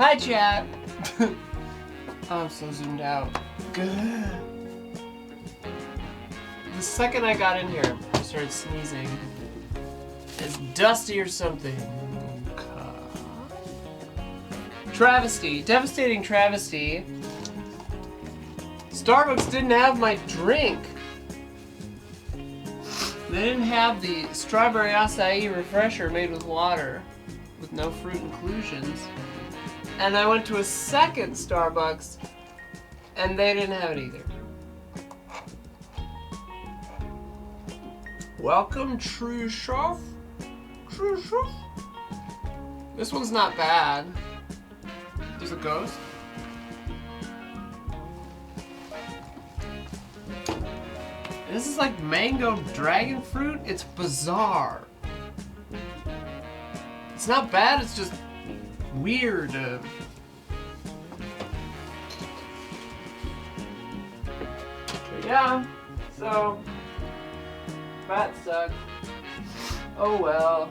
Hi, chat. Oh, I'm so zoomed out. Good. The second I got in here, I started sneezing. It's dusty or something. Travesty. Devastating travesty. Starbucks didn't have my drink. They didn't have the strawberry acai refresher made with water, with no fruit inclusions. And I went to a second Starbucks, and they didn't have it either. Welcome, True Chef. True Chef. This one's not bad. There's a ghost. This is like mango dragon fruit. It's bizarre. It's not bad, it's just weird. Yeah, so that sucks. Oh well.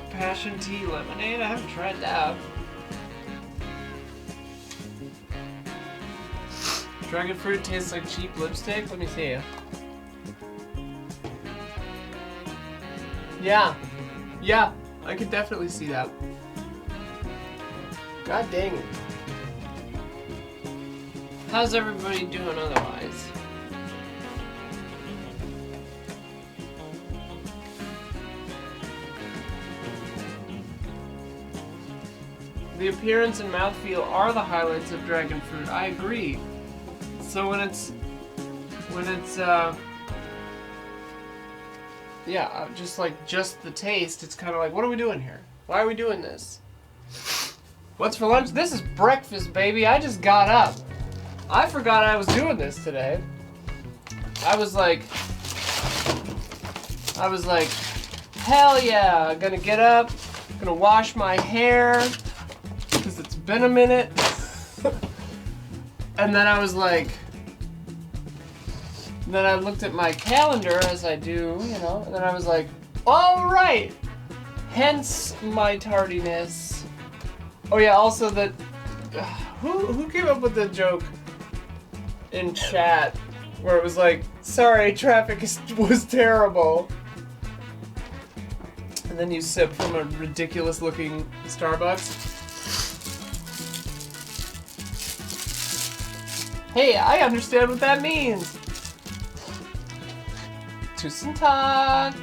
Passion tea lemonade? I haven't tried that. Dragon fruit tastes like cheap lipstick? Let me see. Yeah. Yeah, I could definitely see that. God dang it. How's everybody doing otherwise? The appearance and mouthfeel are the highlights of dragon fruit. I agree. So when it's yeah, just the taste, it's kind of like, what are we doing here? Why are we doing this? What's for lunch? This is breakfast, baby. I just got up. I forgot I was doing this today. I was like, hell yeah, gonna get up, gonna wash my hair, because it's been a minute. And then I was like, then I looked at my calendar as I do, you know, and then I was like, all right, hence my tardiness. Oh yeah, also that, who came up with the joke in chat where it was like, sorry, traffic was terrible. And then you sip from a ridiculous looking Starbucks. Hey, I understand what that means. Tusen tak,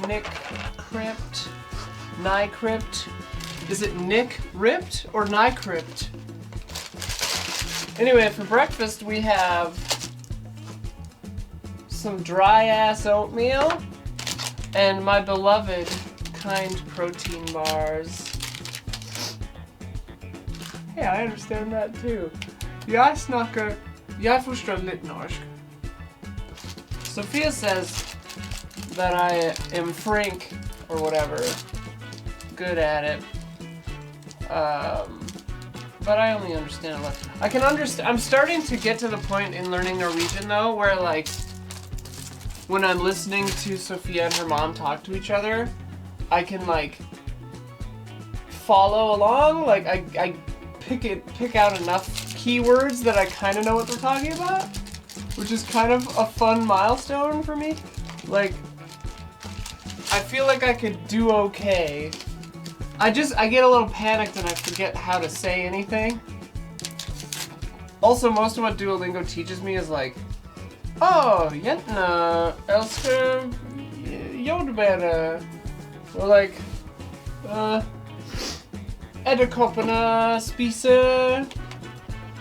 Nick Crypt, Nye Crypt. Is it Nick Ripped or Nye Crypt? Anyway, for breakfast we have some dry ass oatmeal and my beloved Kind protein bars. Hey, I understand that too. Jag förstår lite norsk. Sophia says that I am frank or whatever, good at it. But I only understand a lot. I can understand. I'm starting to get to the point in learning Norwegian though, where like when I'm listening to Sophia and her mom talk to each other, I can like follow along. Like I pick out enough keywords that I kind of know what they're talking about, which is kind of a fun milestone for me. Like, I feel like I could do okay. I get a little panicked and I forget how to say anything. Also, most of what Duolingo teaches me is like, oh, jentene elsker jordbær. Or like, edderkoppene spiser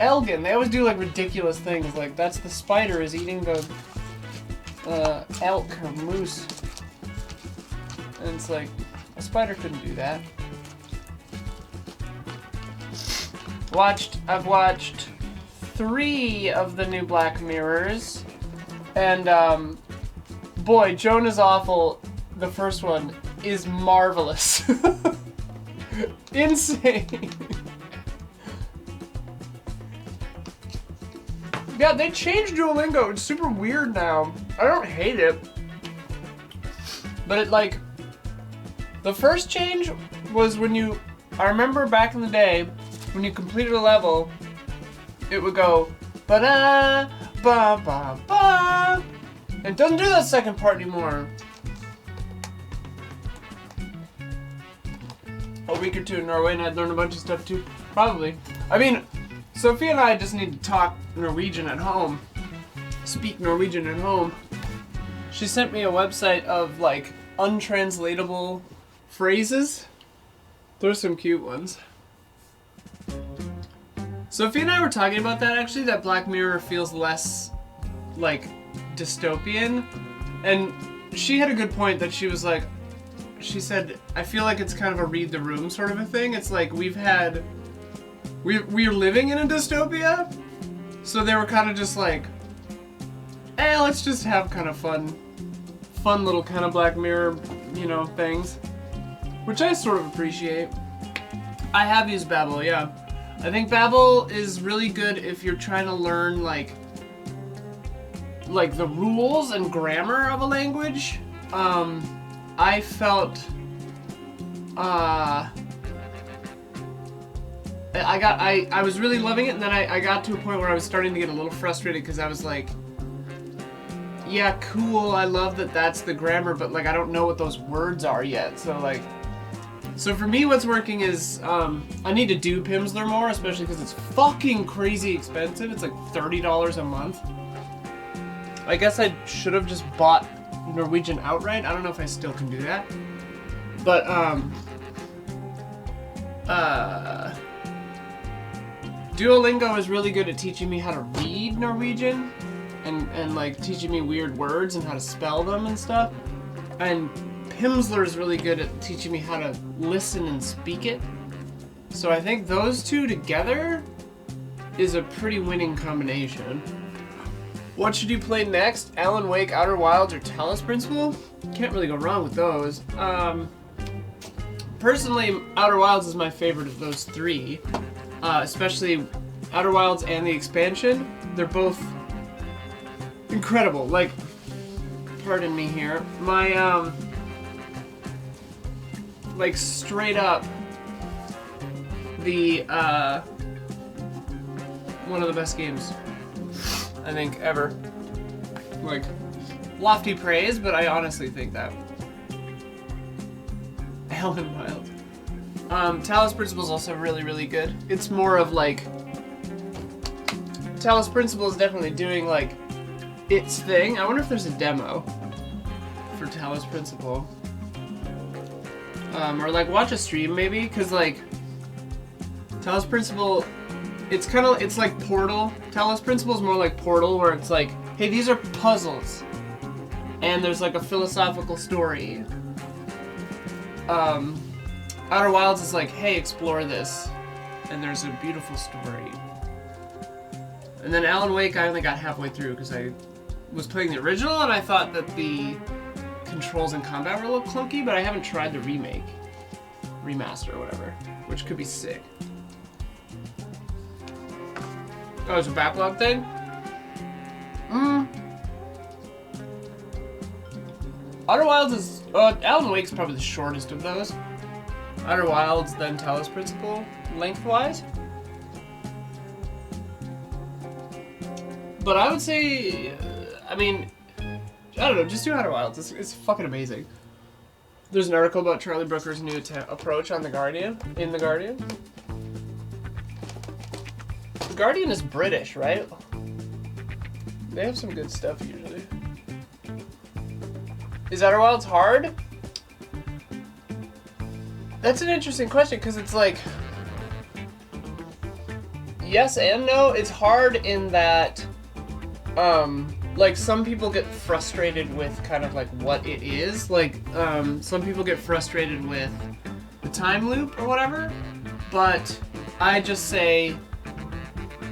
elgen. They always do like ridiculous things, like that's the spider is eating the elk or moose. And it's like, a spider couldn't do that. I've watched 3 of the new Black Mirrors, and boy, Joan is Awful, the first one, is marvelous. Insane. Yeah, they changed Duolingo. It's super weird now. I don't hate it. But it like, the first change was when you, I remember back in the day, when you completed a level, it would go, ba-da, ba-ba-ba. It doesn't do that second part anymore. A week or two in Norway and I'd learn a bunch of stuff too. Probably. I mean, Sophia and I just need to talk Norwegian at home. Speak Norwegian at home. She sent me a website of like untranslatable phrases. There's some cute ones. Sophia and I were talking about that actually, that Black Mirror feels less like dystopian. And she had a good point that she was like, she said, I feel like it's kind of a read the room sort of a thing. It's like we're living in a dystopia. So they were kind of just like, hey, let's just have kind of fun little kind of Black Mirror, you know, things. Which I sort of appreciate. I have used Babbel, yeah. I think Babbel is really good if you're trying to learn like the rules and grammar of a language. I felt I was really loving it, and then I got to a point where I was starting to get a little frustrated because I was like, yeah, cool, I love that that's the grammar, but like I don't know what those words are yet. So for me, what's working is I need to do Pimsleur more, especially because it's fucking crazy expensive. It's like $30 a month. I guess I should have just bought Norwegian outright. I don't know if I still can do that. But Duolingo is really good at teaching me how to read Norwegian and like teaching me weird words and how to spell them and stuff. And Pimsleur is really good at teaching me how to listen and speak it. So I think those two together is a pretty winning combination. What should you play next? Alan Wake, Outer Wilds, or Talos Principle? Can't really go wrong with those. Personally, Outer Wilds is my favorite of those three. Especially Outer Wilds and the expansion. They're both incredible. Like, pardon me here. My, like, straight up, the, one of the best games, I think, ever. Like, lofty praise, but I honestly think that. Alan Wild. Talos Principle is also really, really good. It's more of like, Talos Principle is definitely doing like its thing. I wonder if there's a demo for Talos Principle. Or like watch a stream maybe, cause like Talos Principle, it's like Portal. Talos Principle is more like Portal, where it's like, hey, these are puzzles, and there's like a philosophical story. Outer Wilds is like, hey, explore this, and there's a beautiful story. And then Alan Wake, I only got halfway through because I was playing the original, and I thought that the controls and combat were a little clunky, but I haven't tried the remaster or whatever, which could be sick. Oh, it's a backlog thing? Outer Wilds is, Alan Wake's probably the shortest of those. Outer Wilds, then Talos Principle, lengthwise. But I would say, I mean, I don't know, just do Outer Wilds. It's fucking amazing. There's an article about Charlie Brooker's new approach on The Guardian, in The Guardian. The Guardian is British, right? They have some good stuff usually. Is Outer Wilds hard? That's an interesting question, because it's like, yes and no. It's hard in that, like, some people get frustrated with kind of like what it is. Like, some people get frustrated with the time loop or whatever, but I just say,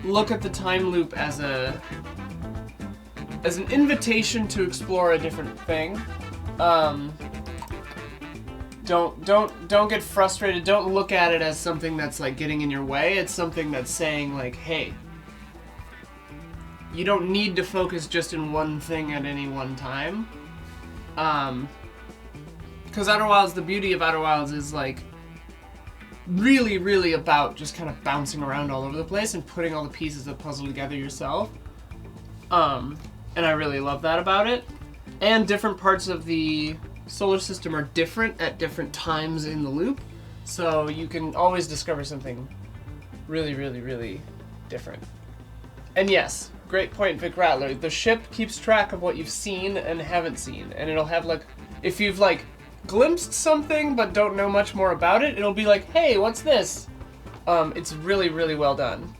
look at the time loop as an don't get frustrated. Don't look at it as something that's like getting in your way. It's something that's saying like, hey, you don't need to focus just in one thing at any one time. Because Outer Wilds, the beauty of Outer Wilds is like really, really about just kind of bouncing around all over the place and putting all the pieces of the puzzle together yourself. And I really love that about it. And different parts of the solar system are different at different times in the loop. So you can always discover something really, really, really different. And yes, great point, Vic Rattler. The ship keeps track of what you've seen and haven't seen. And it'll have like, if you've like glimpsed something but don't know much more about it, it'll be like, hey, what's this? It's really, really well done.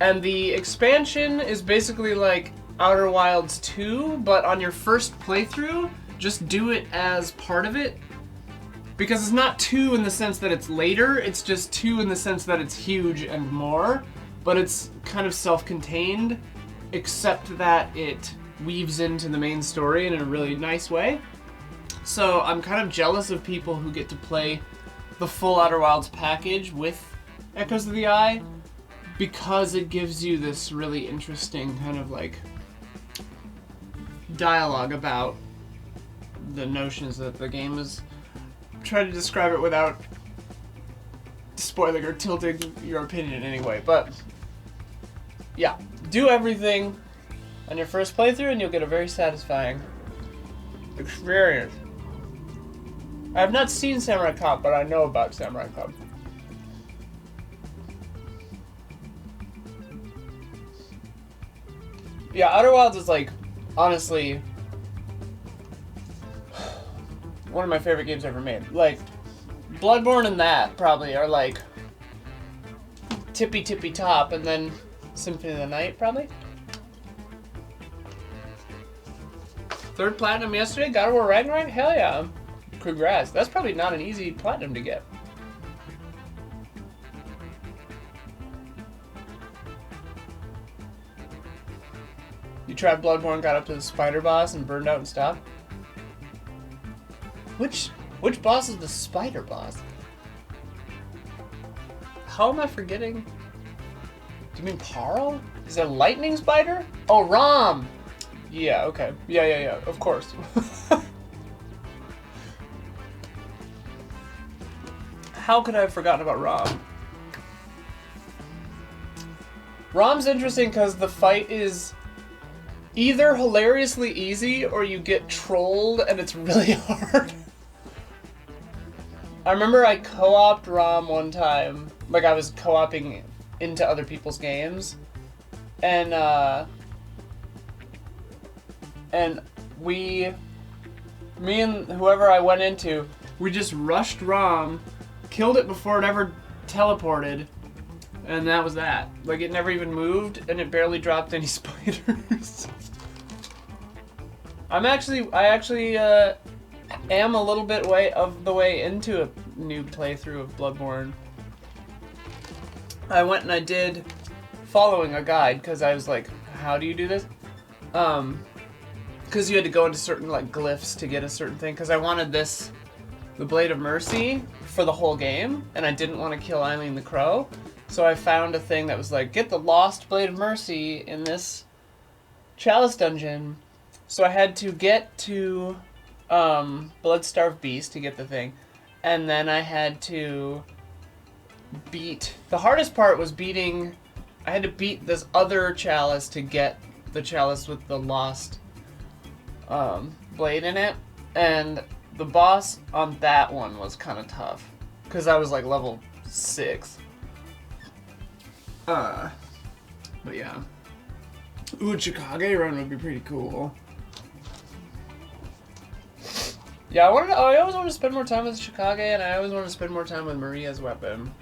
And the expansion is basically like Outer Wilds 2, but on your first playthrough, just do it as part of it. Because it's not 2 in the sense that it's later, it's just 2 in the sense that it's huge and more, but it's kind of self-contained, except that it weaves into the main story in a really nice way. So I'm kind of jealous of people who get to play the full Outer Wilds package with Echoes of the Eye, because it gives you this really interesting kind of like dialogue about the notions that the game is. Try to describe it without spoiling or tilting your opinion in any way, but yeah, do everything on your first playthrough and you'll get a very satisfying experience. I have not seen Samurai Cop, but I know about Samurai Cop. Yeah, Outer Wilds is like, honestly, one of my favorite games ever made. Like, Bloodborne and that probably are like tippy top, and then Symphony of the Night probably. Third platinum yesterday, God of War Ragnarok? Hell yeah. Congrats. That's probably not an easy platinum to get. You tried Bloodborne, got up to the spider boss, and burned out and stopped? Which boss is the spider boss? How am I forgetting? Do you mean Parl? Is it a lightning spider? Oh, Rom! Yeah, okay. Yeah, of course. How could I have forgotten about Rom? Rom's interesting because the fight is either hilariously easy or you get trolled and it's really hard. I remember I co-opted Rom one time. Like, I was co-oping into other people's games. And me and whoever I went into, we just rushed Rom, killed it before it ever teleported, and that was that. Like, it never even moved, and it barely dropped any spiders. I actually am a little bit of the way into a new playthrough of Bloodborne. I went and I did following a guide, because I was like, how do you do this? Because you had to go into certain like glyphs to get a certain thing, because I wanted the Blade of Mercy for the whole game, and I didn't want to kill Eileen the Crow, so I found a thing that was like, get the lost Blade of Mercy in this Chalice dungeon. So I had to get to Bloodstarved Beast to get the thing, and then I had to beat, the hardest part was I had to beat this other chalice to get the chalice with the lost blade in it, and the boss on that one was kind of tough, because I was like level 6. But yeah. Ooh, a Chicago run would be pretty cool. Yeah, I always want to spend more time with Chicago, and I always want to spend more time with Maria's weapon.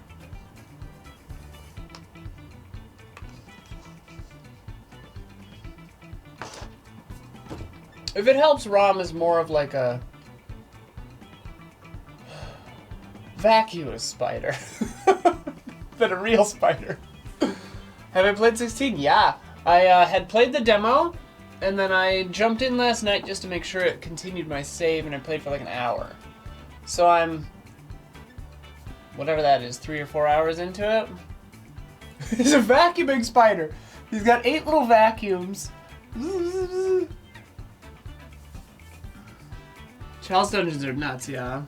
If it helps, Rom is more of like a vacuous spider than a real spider. Have I played 16? Yeah. I had played the demo, And then I jumped in last night just to make sure it continued my save, and I played for like an hour. So I'm, whatever that is, 3 or 4 hours into it. He's a vacuuming spider. He's got 8 little vacuums. Chalice dungeons are nuts, yeah.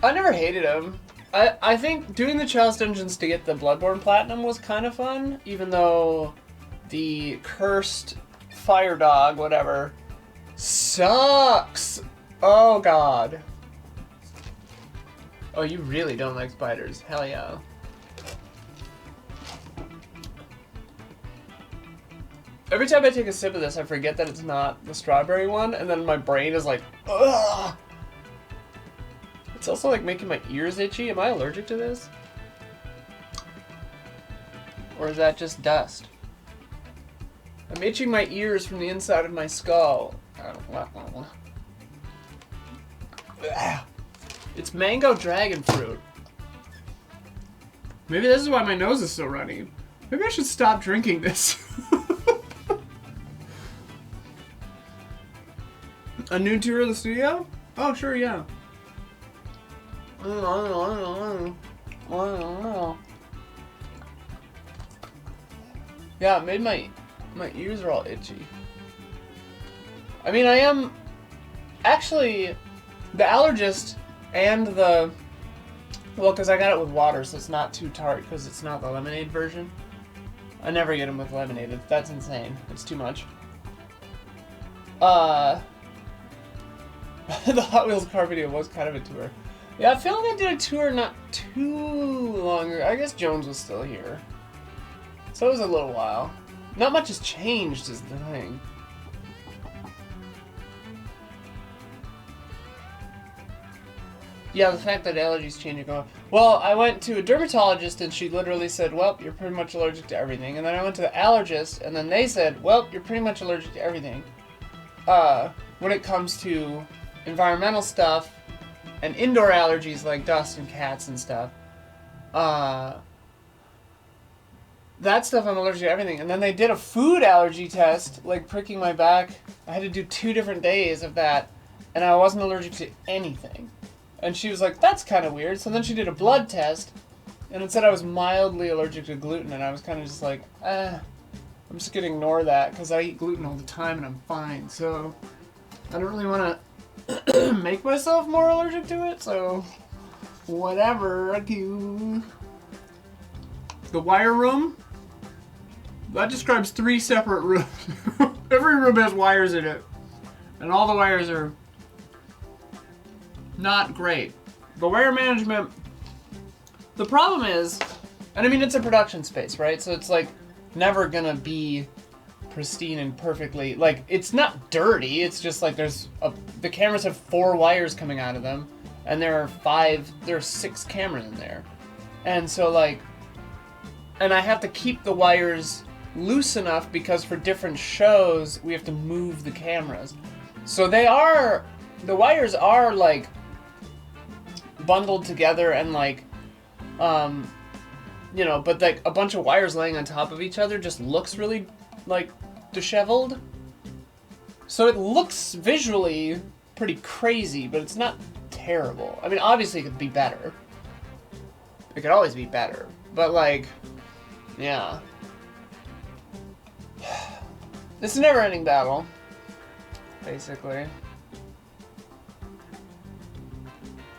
I never hated them. I think doing the Chalice dungeons to get the Bloodborne Platinum was kind of fun, even though the cursed fire dog, whatever, sucks. Oh god. Oh, you really don't like spiders. Hell yeah. Every time I take a sip of this, I forget that it's not the strawberry one, and then my brain is like, ugh. It's also like making my ears itchy. Am I allergic to this? Or is that just dust? I'm itching my ears from the inside of my skull. It's mango dragon fruit. Maybe this is why my nose is so runny. Maybe I should stop drinking this. A new tour of the studio? Oh, sure, yeah. I don't know. Yeah, it made my ears are all itchy. I mean, I am actually the allergist and the, well, because I got it with water, so it's not too tart because it's not the lemonade version. I never get them with lemonade. That's insane. It's too much. The Hot Wheels car video was kind of a tour. Yeah, I feel like I did a tour not too long ago. I guess Jones was still here. So it was a little while. Not much has changed is the thing. Yeah, the fact that allergies change go. Well, I went to a dermatologist and she literally said, well, you're pretty much allergic to everything. And then I went to the allergist and then they said, well, you're pretty much allergic to everything. When it comes to environmental stuff and indoor allergies like dust and cats and stuff. That stuff I'm allergic to everything. And then they did a food allergy test, like pricking my back. I had to do 2 different days of that, and I wasn't allergic to anything. And she was like, that's kind of weird. So then she did a blood test, and it said I was mildly allergic to gluten, and I was kind of just like, I'm just gonna ignore that, because I eat gluten all the time, and I'm fine. So I don't really want to make myself more allergic to it, so whatever I do. The wire room? That describes 3 separate rooms. Every room has wires in it. And all the wires are not great. The wire management, the problem is, and I mean it's a production space, right? So it's like never gonna be pristine and perfectly, like it's not dirty, it's just like the cameras have 4 wires coming out of them, and there are 6 cameras in there. And so like, and I have to keep the wires loose enough because for different shows we have to move the cameras. So the wires are like bundled together and like, you know, but like a bunch of wires laying on top of each other just looks really like disheveled. So it looks visually pretty crazy, but it's not terrible. I mean, obviously it could be better. It could always be better, but like, yeah. It's a never-ending battle, basically.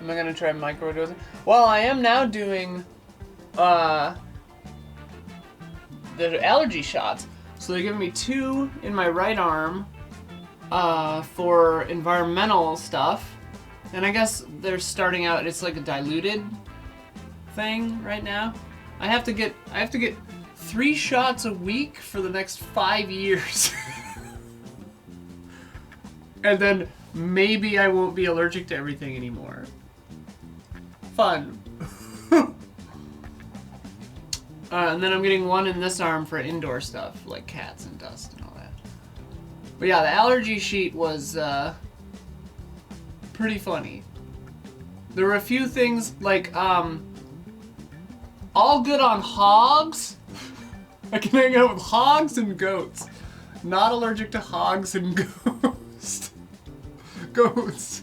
Am I gonna try microdosing? Well, I am now doing the allergy shots. So they're giving me 2 in my right arm for environmental stuff. And I guess they're starting out, it's like a diluted thing right now. I have to get 3 shots a week for the next 5 years. And then maybe I won't be allergic to everything anymore. Fun. And then I'm getting 1 in this arm for indoor stuff, like cats and dust and all that. But yeah, the allergy sheet was pretty funny. There were a few things like, all good on hogs. I can hang out with hogs and goats. Not allergic to hogs and ghosts. Ghosts.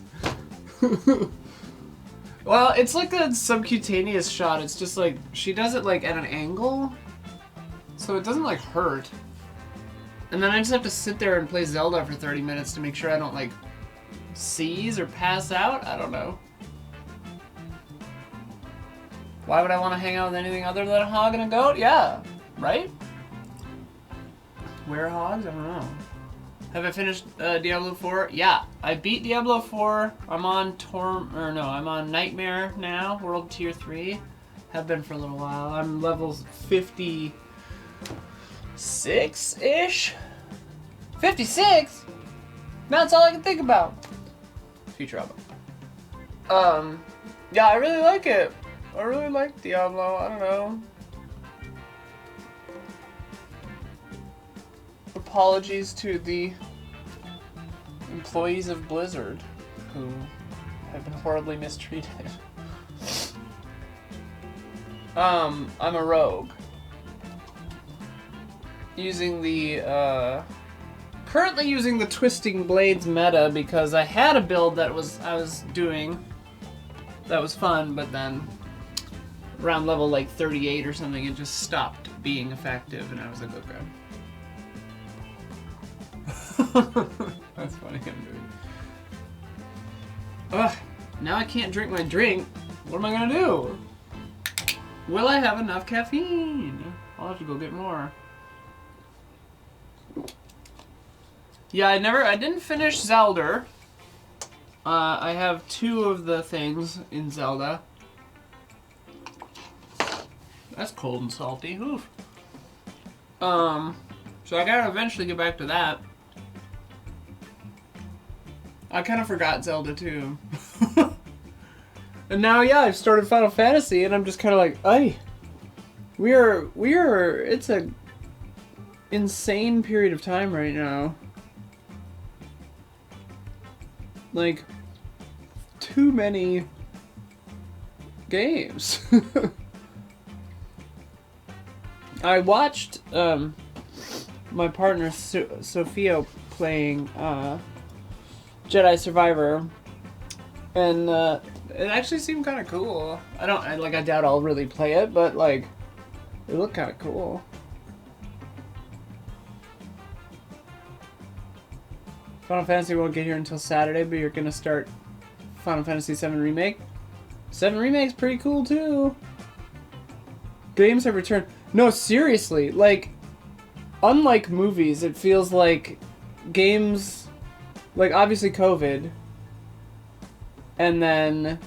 Well, it's like a subcutaneous shot. It's just like, she does it like at an angle, so it doesn't like hurt. And then I just have to sit there and play Zelda for 30 minutes to make sure I don't like seize or pass out. I don't know. Why would I want to hang out with anything other than a hog and a goat? Yeah, right? Where hogs? I don't know. Have I finished Diablo 4? Yeah, I beat Diablo 4. I'm on I'm on Nightmare now, World Tier 3. Have been for a little while. I'm level 56-ish? 56? That's all I can think about. Futurama. Yeah, I really like it. I really like Diablo. I don't know. Apologies to the employees of Blizzard who have been horribly mistreated. I'm a rogue. Using the, currently using the Twisting Blades meta because I had a build that I was doing that was fun, but then around level like 38 or something it just stopped being effective and I was like, okay. That's funny. Ugh, now I can't drink my drink. What am I gonna do? Will I have enough caffeine? I'll have to go get more. Yeah, I didn't finish Zelda. I have 2 of the things in Zelda. That's cold and salty. Oof. So I gotta eventually get back to that. I kind of forgot Zelda too. And now, yeah, I've started Final Fantasy, and I'm just kind of like, ay, it's a insane period of time right now. Like, too many games. I watched my partner Sophia playing Jedi Survivor, and it actually seemed kind of cool. I doubt I'll really play it, but like, it looked kind of cool. Final Fantasy won't get here until Saturday, but you're gonna start Final Fantasy VII Remake. 7 Remake's pretty cool too. Games have returned. No, seriously, like, unlike movies, it feels like games, like, obviously COVID, and then,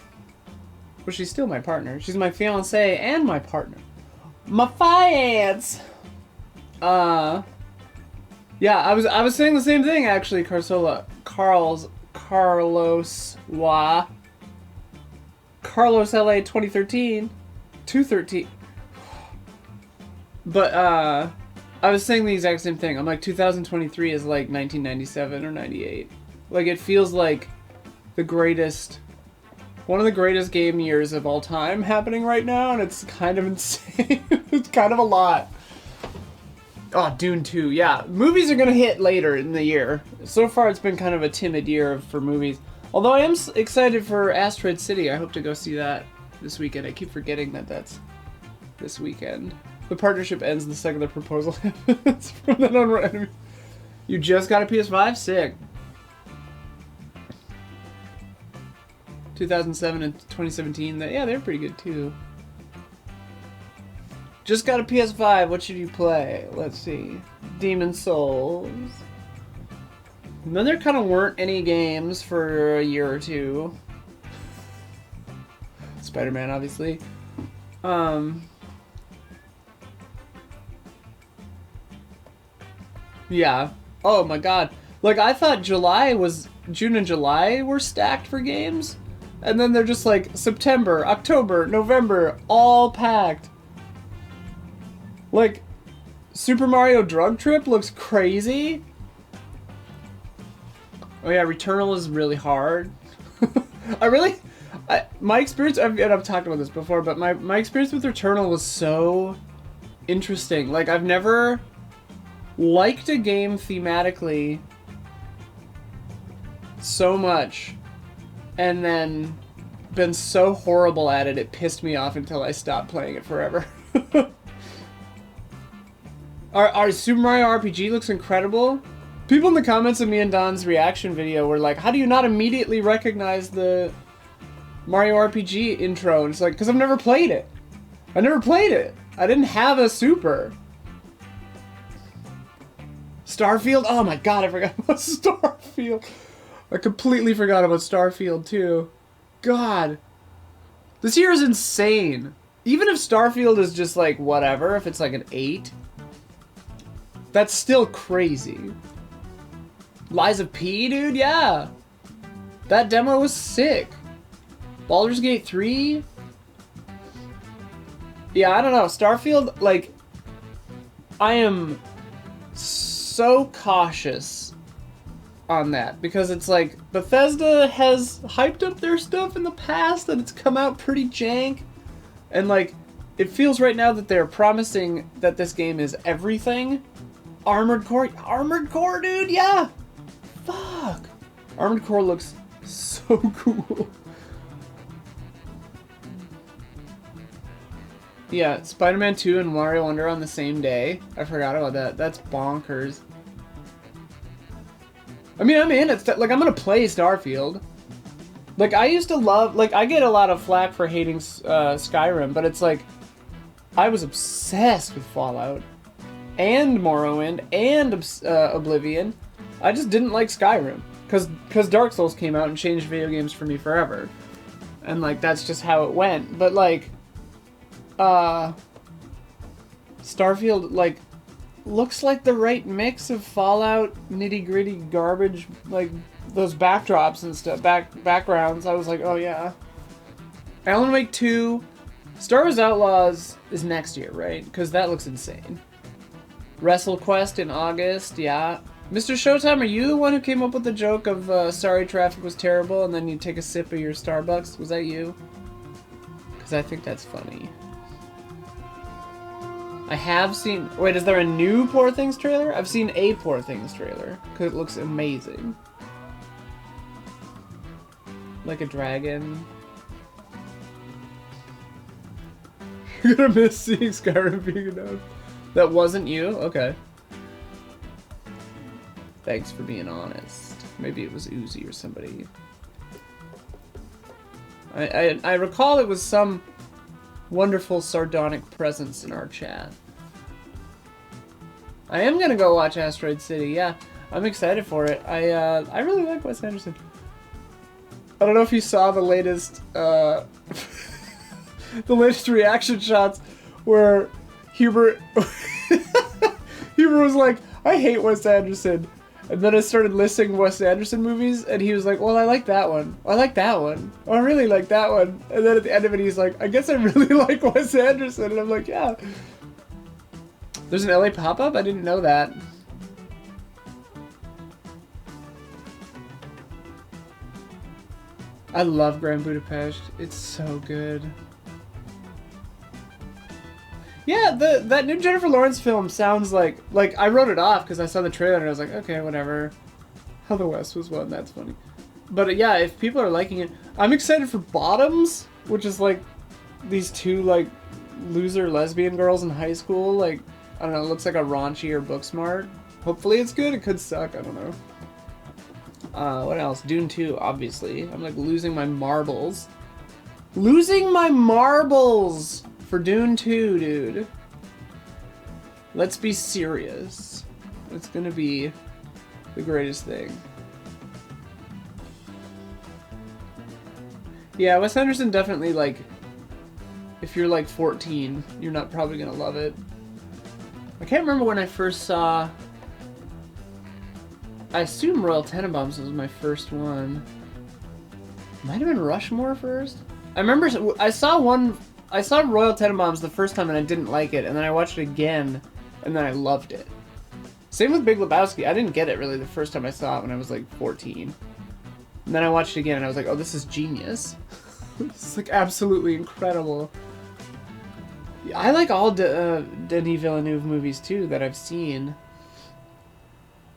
well, she's still my partner. She's my fiancé and my partner. My fiance! Yeah, I was saying the same thing, actually, Carlos LA 2013, 213. But, I was saying the exact same thing. I'm like, 2023 is like 1997 or 98. Like, it feels like one of the greatest game years of all time happening right now, and it's kind of insane. It's kind of a lot. Oh, Dune 2, yeah. Movies are gonna hit later in the year. So far, it's been kind of a timid year for movies. Although I am excited for Asteroid City. I hope to go see that this weekend. I keep forgetting that that's this weekend. The partnership ends the second the proposal happens from then on. You just got a PS5? Sick. 2007 and 2017, yeah, they're pretty good too. Just got a PS5, what should you play? Let's see. Demon Souls. And then there kind of weren't any games for a year or two. Spider-Man, obviously. Yeah. Oh my god. Like, I thought June and July were stacked for games. And then they're just like, September, October, November, all packed. Like, Super Mario Drug Trip looks crazy. Oh yeah, Returnal is really hard. My experience, I've talked about this before, but my experience with Returnal was so interesting. Like, I've never liked a game thematically so much and then been so horrible at it, it pissed me off until I stopped playing it forever. Our Super Mario RPG looks incredible. People in the comments of me and Don's reaction video were like, how do you not immediately recognize the Mario RPG intro? And it's like, because I've never played it. I never played it. I didn't have a Super. Starfield? Oh my god, I forgot about Starfield. I completely forgot about Starfield too. God. This year is insane. Even if Starfield is just like whatever, if it's like an 8, that's still crazy. Lies of P, dude? Yeah. That demo was sick. Baldur's Gate 3? Yeah, I don't know. Starfield, like, I am so cautious on that because it's like Bethesda has hyped up their stuff in the past and it's come out pretty jank. And like, it feels right now that they're promising that this game is everything. Armored Core, dude, yeah. Fuck. Armored Core looks so cool. Yeah, Spider-Man 2 and Mario Wonder on the same day. I forgot about that. That's bonkers. I mean, I'm in it. Like, I'm gonna play Starfield. Like, I used to love... Like, I get a lot of flack for hating Skyrim, but it's like... I was obsessed with Fallout. And Morrowind. And Oblivion. I just didn't like Skyrim. Because Dark Souls came out and changed video games for me forever. And, like, that's just how it went. But, like... Starfield, like, looks like the right mix of Fallout, nitty-gritty garbage, like, those backdrops and stuff, backgrounds. I was like, oh yeah. Alan Wake 2, Star Wars Outlaws is next year, right? Because that looks insane. WrestleQuest in August, yeah. Mr. Showtime, are you the one who came up with the joke of, sorry traffic was terrible, and then you take a sip of your Starbucks? Was that you? Because I think that's funny. I have seen... Wait, is there a new Poor Things trailer? I've seen a Poor Things trailer, because it looks amazing. Like a dragon. You're gonna miss seeing Skyrim being announced. That wasn't you? Okay. Thanks for being honest. Maybe it was Uzi or somebody. I recall it was some wonderful sardonic presence in our chat. I am gonna go watch Asteroid City, yeah. I'm excited for it. I really like Wes Anderson. I don't know if you saw the latest the latest reaction shots where Hubert Hubert was like, I hate Wes Anderson. And then I started listing Wes Anderson movies, and he was like, well, I like that one. I like that one. Oh, I really like that one. And then at the end of it, he's like, I guess I really like Wes Anderson. And I'm like, yeah. There's an LA pop-up? I didn't know that. I love Grand Budapest. It's so good. Yeah, that new Jennifer Lawrence film sounds like I wrote it off because I saw the trailer and I was like, okay, whatever. How the West was one, that's funny. But yeah, if people are liking it, I'm excited for Bottoms, which is like these two like loser lesbian girls in high school. Like, I don't know, it looks like a raunchy or Booksmart. Hopefully it's good. It could suck. I don't know. What else? Dune 2, obviously. I'm like losing my marbles. Losing my marbles! For Dune 2, dude. Let's be serious. It's gonna be the greatest thing. Yeah, Wes Anderson definitely, like, if you're like 14, you're not probably gonna love it. I can't remember when I first saw... I assume Royal Tenenbaums was my first one. Might have been Rushmore first? I remember I saw Royal Tenenbaums the first time and I didn't like it, and then I watched it again, and then I loved it. Same with Big Lebowski. I didn't get it really the first time I saw it when I was like 14. And then I watched it again and I was like, oh, this is genius. This is like absolutely incredible. Yeah, I like all Denis Villeneuve movies too that I've seen.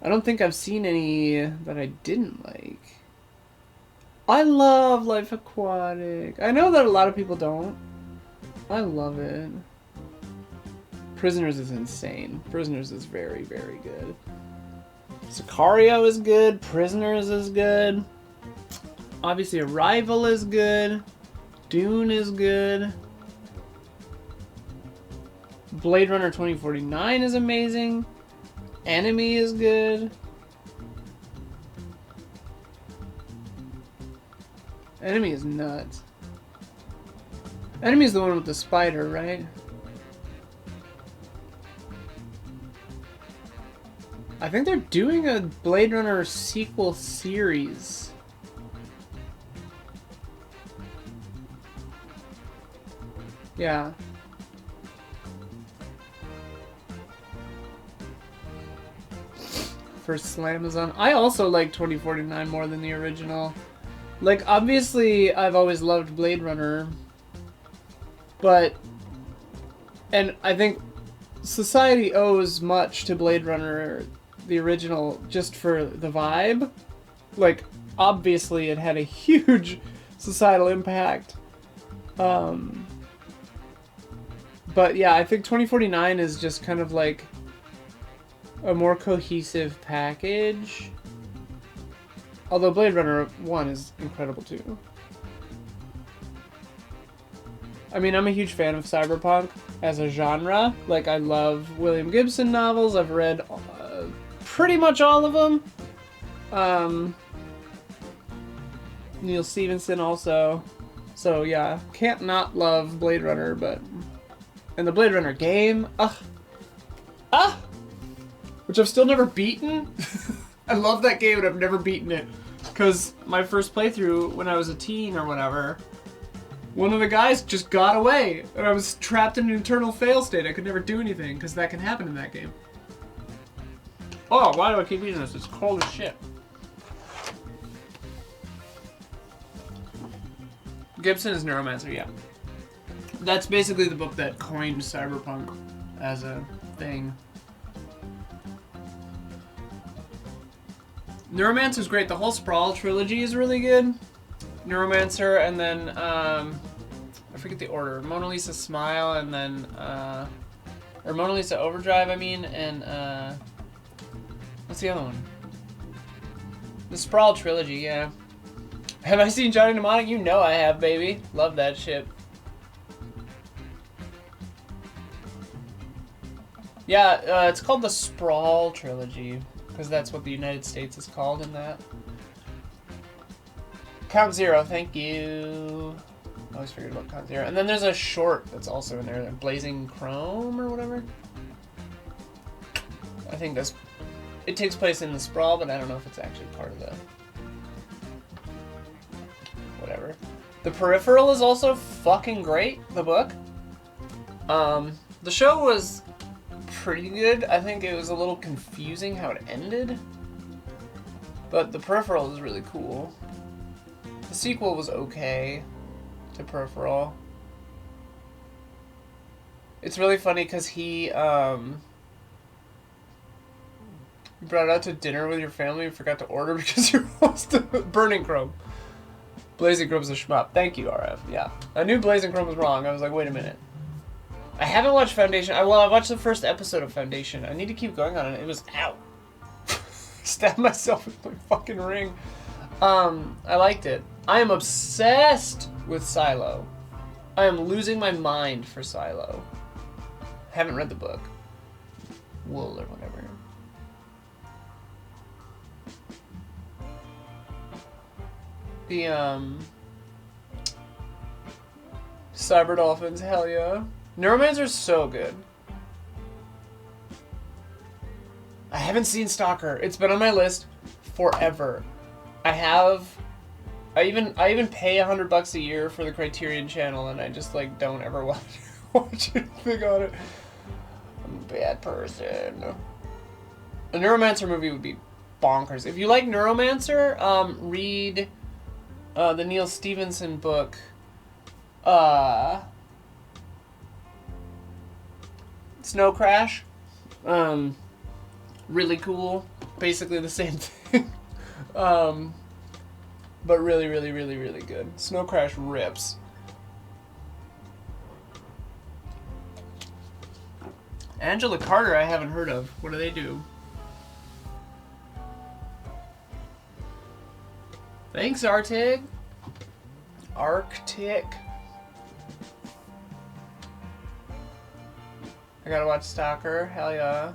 I don't think I've seen any that I didn't like. I love Life Aquatic. I know that a lot of people don't. I love it. Prisoners is insane. Prisoners is very, very good. Sicario is good. Prisoners is good. Obviously, Arrival is good. Dune is good. Blade Runner 2049 is amazing. Enemy is good. Enemy is nuts. Enemy is the one with the spider, right? I think they're doing a Blade Runner sequel series. Yeah. For Slamazon. I also like 2049 more than the original. Like, obviously, I've always loved Blade Runner. But... And I think society owes much to Blade Runner, the original, just for the vibe. Like, obviously, it had a huge societal impact. But yeah, I think 2049 is just kind of like a more cohesive package. Although Blade Runner 1 is incredible too. I mean, I'm a huge fan of cyberpunk as a genre. Like, I love William Gibson novels. I've read pretty much all of them. Neil Stephenson also. So yeah, can't not love Blade Runner, but... And the Blade Runner game, which I've still never beaten. I love that game, but I've never beaten it. Because my first playthrough, when I was a teen or whatever, one of the guys just got away, and I was trapped in an eternal fail state. I could never do anything, because that can happen in that game. Oh, why do I keep eating this? It's cold as shit. Gibson is Neuromancer, yeah. That's basically the book that coined cyberpunk as a thing. Neuromancer is great. The whole Sprawl trilogy is really good. Neuromancer, and then, I forget the order. Mona Lisa Smile, and then, or Mona Lisa Overdrive, I mean, and, what's the other one? The Sprawl trilogy, yeah. Have I seen Johnny Mnemonic? You know I have, baby. Love that shit. Yeah, it's called the Sprawl trilogy, because that's what the United States is called in that. Count Zero, thank you. I always forget about Count Zero. And then there's a short that's also in there, Blazing Chrome or whatever. I think that's... It takes place in the Sprawl, but I don't know if it's actually part of the... Whatever. The Peripheral is also fucking great, the book. The show was pretty good. I think it was a little confusing how it ended. But The Peripheral is really cool. The sequel was okay to Peripheral. It's really funny because he brought it out to dinner with your family and forgot to order because you're Burning Chrome. Blazing Chrome's a shmup. Thank you, RF. Yeah. I knew Blazing Chrome was wrong. I was like, wait a minute. I haven't watched Foundation. I watched the first episode of Foundation. I need to keep going on it. It was out. Stabbed myself with my fucking ring. I liked it. I am obsessed with Silo. I am losing my mind for Silo. Haven't read the book. Wool or whatever. The, Cyber Dolphins, hell yeah. Neuromancer's so good. I haven't seen Stalker. It's been on my list forever. I even pay $100 a year for the Criterion Channel, and I just like don't ever watch anything on it. I'm a bad person. A Neuromancer movie would be bonkers. If you like Neuromancer, read the Neil Stephenson book. Snow Crash. Really cool. basically the same thing. But really, really, really, really good. Snow Crash rips. Angela Carter, I haven't heard of. What do they do? Thanks, Arctic. Arctic. I gotta watch Stalker. Hell yeah.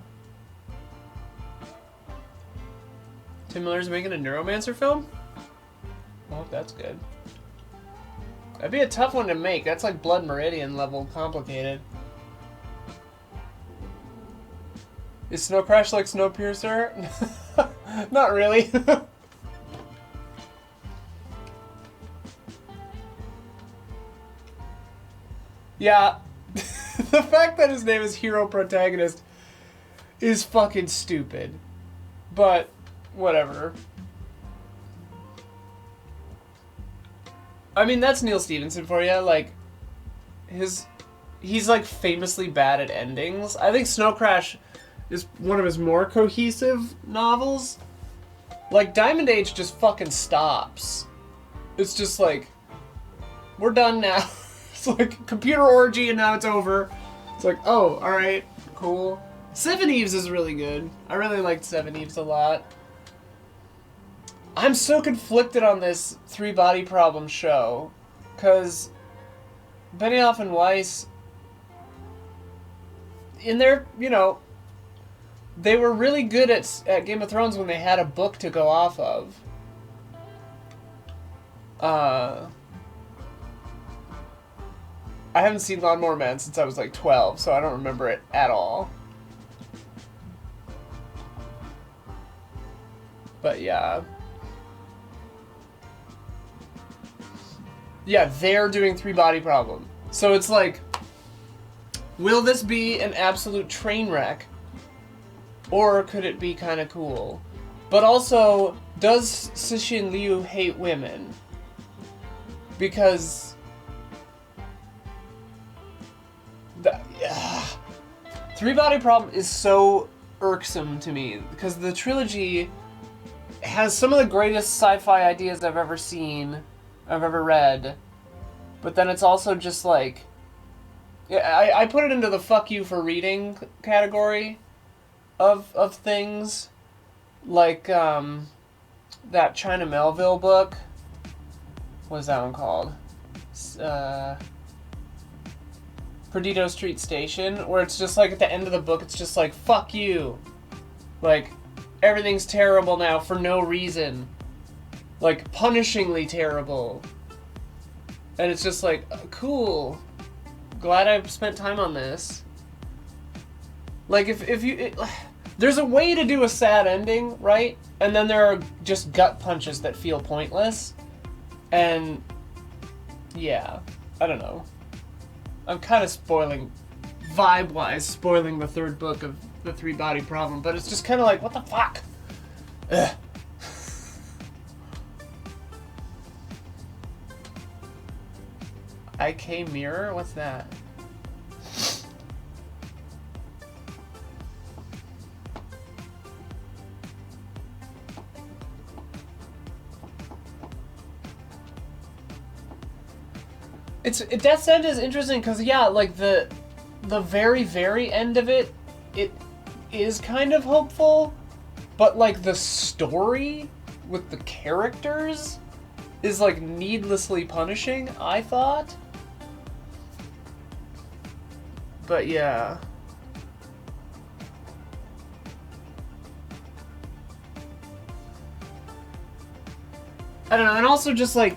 Tim Miller's making a Neuromancer film? Oh, that's good. That'd be a tough one to make. That's like Blood Meridian level complicated. Is Snow Crash like Snowpiercer? Not really. Yeah. The fact that his name is Hero Protagonist is fucking stupid. But, whatever. I mean, that's Neil Stephenson for you. Like, he's like famously bad at endings. I think Snow Crash is one of his more cohesive novels. Like, Diamond Age just fucking stops. It's just like, we're done now. It's like computer orgy and now it's over. It's like, oh, alright, cool. Seven Eves is really good. I really liked Seven Eves a lot. I'm so conflicted on this Three Body Problem show. Because Benioff and Weiss, in their, you know, they were really good at Game of Thrones when they had a book to go off of. I haven't seen Lawnmower Man since I was like 12, so I don't remember it at all. But yeah. Yeah, they're doing Three Body Problem. So it's like, will this be an absolute train wreck? Or could it be kind of cool? But also, does Cixin Liu hate women? Because Three Body Problem is so irksome to me because the trilogy has some of the greatest sci-fi ideas I've ever seen, I've ever read, but then it's also just like, I put it into the fuck you for reading category of things, like that China Melville book. What is that one called? Perdido Street Station, where it's just like at the end of the book, it's just like, fuck you. Like, everything's terrible now for no reason. Like, punishingly terrible. And it's just like, cool. Glad I've spent time on this. Like, if you... there's a way to do a sad ending, right? And then there are just gut punches that feel pointless. And... yeah. I don't know. I'm kind of spoiling, vibe-wise, spoiling the third book of the Three Body Problem, but it's just kind of like, what the fuck? Ugh. IK Mirror? What's that? Death's End is interesting because, yeah, like the very, very end of it is kind of hopeful, but like the story with the characters is like needlessly punishing, I thought. But yeah. I don't know, and also just like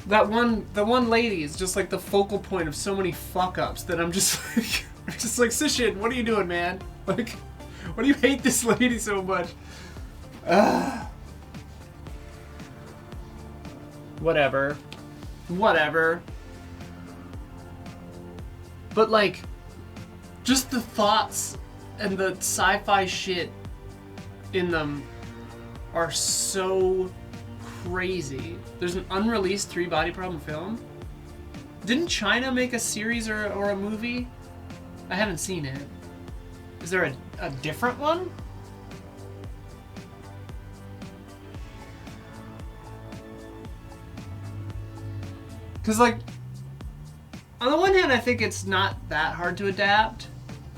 the one lady is just like the focal point of so many fuck-ups that I'm just like, Cixin, what are you doing, man? Like, why do you hate this lady so much? Whatever. But like, just the thoughts and the sci-fi shit in them are so crazy. There's an unreleased Three Body Problem film. Didn't China make a series or a movie? I haven't seen it. Is there a different one? Because, like, on the one hand, I think it's not that hard to adapt.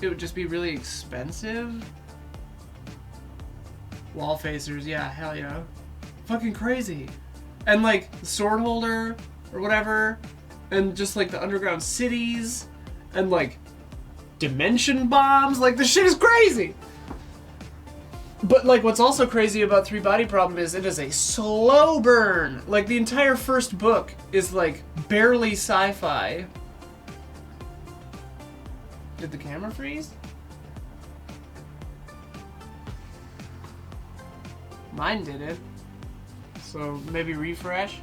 It would just be really expensive. Wall facers, yeah, hell yeah. Fucking crazy. And, like, the sword holder or whatever, and just, like, the underground cities, and, like, dimension bombs. Like, this shit is crazy. But, like, what's also crazy about Three Body Problem is it is a slow burn. Like, the entire first book is, like, barely sci-fi. Did the camera freeze? Mine did it. So, maybe refresh.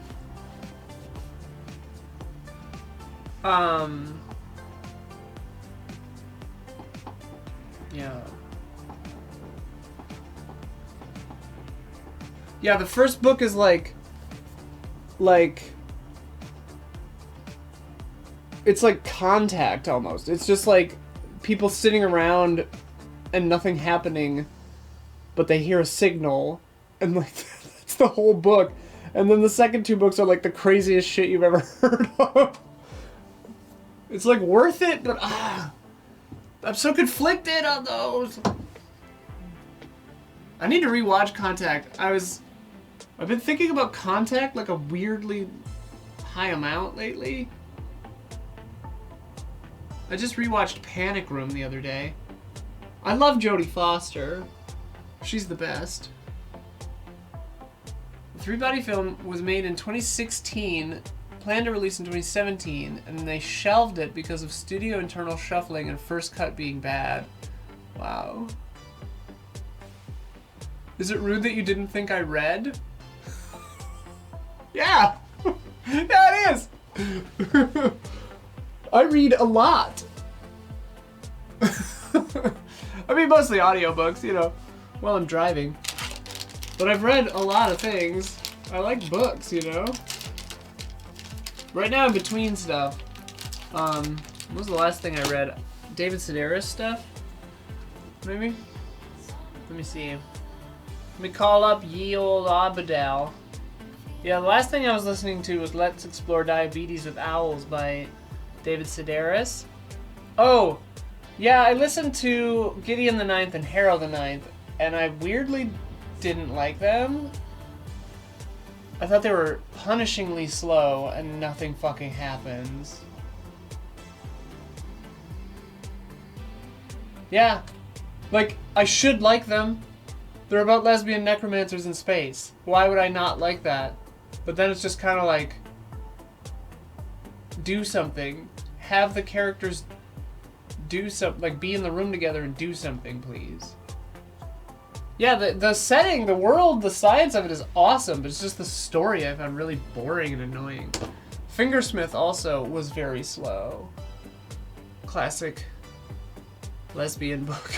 Yeah. Yeah, the first book is like it's like Contact almost. It's just like people sitting around and nothing happening, but they hear a signal, and like that's the whole book. And then the second two books are like the craziest shit you've ever heard of. It's like worth it, but I'm so conflicted on those. I need to rewatch Contact. I've been thinking about Contact like a weirdly high amount lately. I just rewatched Panic Room the other day. I love Jodie Foster. She's the best. The Three Body film was made in 2016, planned to release in 2017, and they shelved it because of studio internal shuffling and first cut being bad. Wow. Is it rude that you didn't think I read? Yeah! Yeah, it is! I read a lot. I mean, mostly audiobooks, you know, while I'm driving. But I've read a lot of things. I like books, you know? Right now I'm between stuff. What was the last thing I read? David Sedaris stuff? Maybe? Let me see. Let me call up ye old Abadal. Yeah, the last thing I was listening to was Let's Explore Diabetes with Owls by David Sedaris. Oh, yeah, I listened to Gideon the Ninth and Harold the Ninth, and I weirdly didn't like them. I thought they were punishingly slow and nothing fucking happens. Yeah, like, I should like them. They're about lesbian necromancers in space. Why would I not like that? But then it's just kind of like, do something. Have the characters do something, like be in the room together and do something, please. Yeah, the setting, the world, the science of it is awesome, but it's just the story I found really boring and annoying. Fingersmith also was very slow. Classic lesbian book.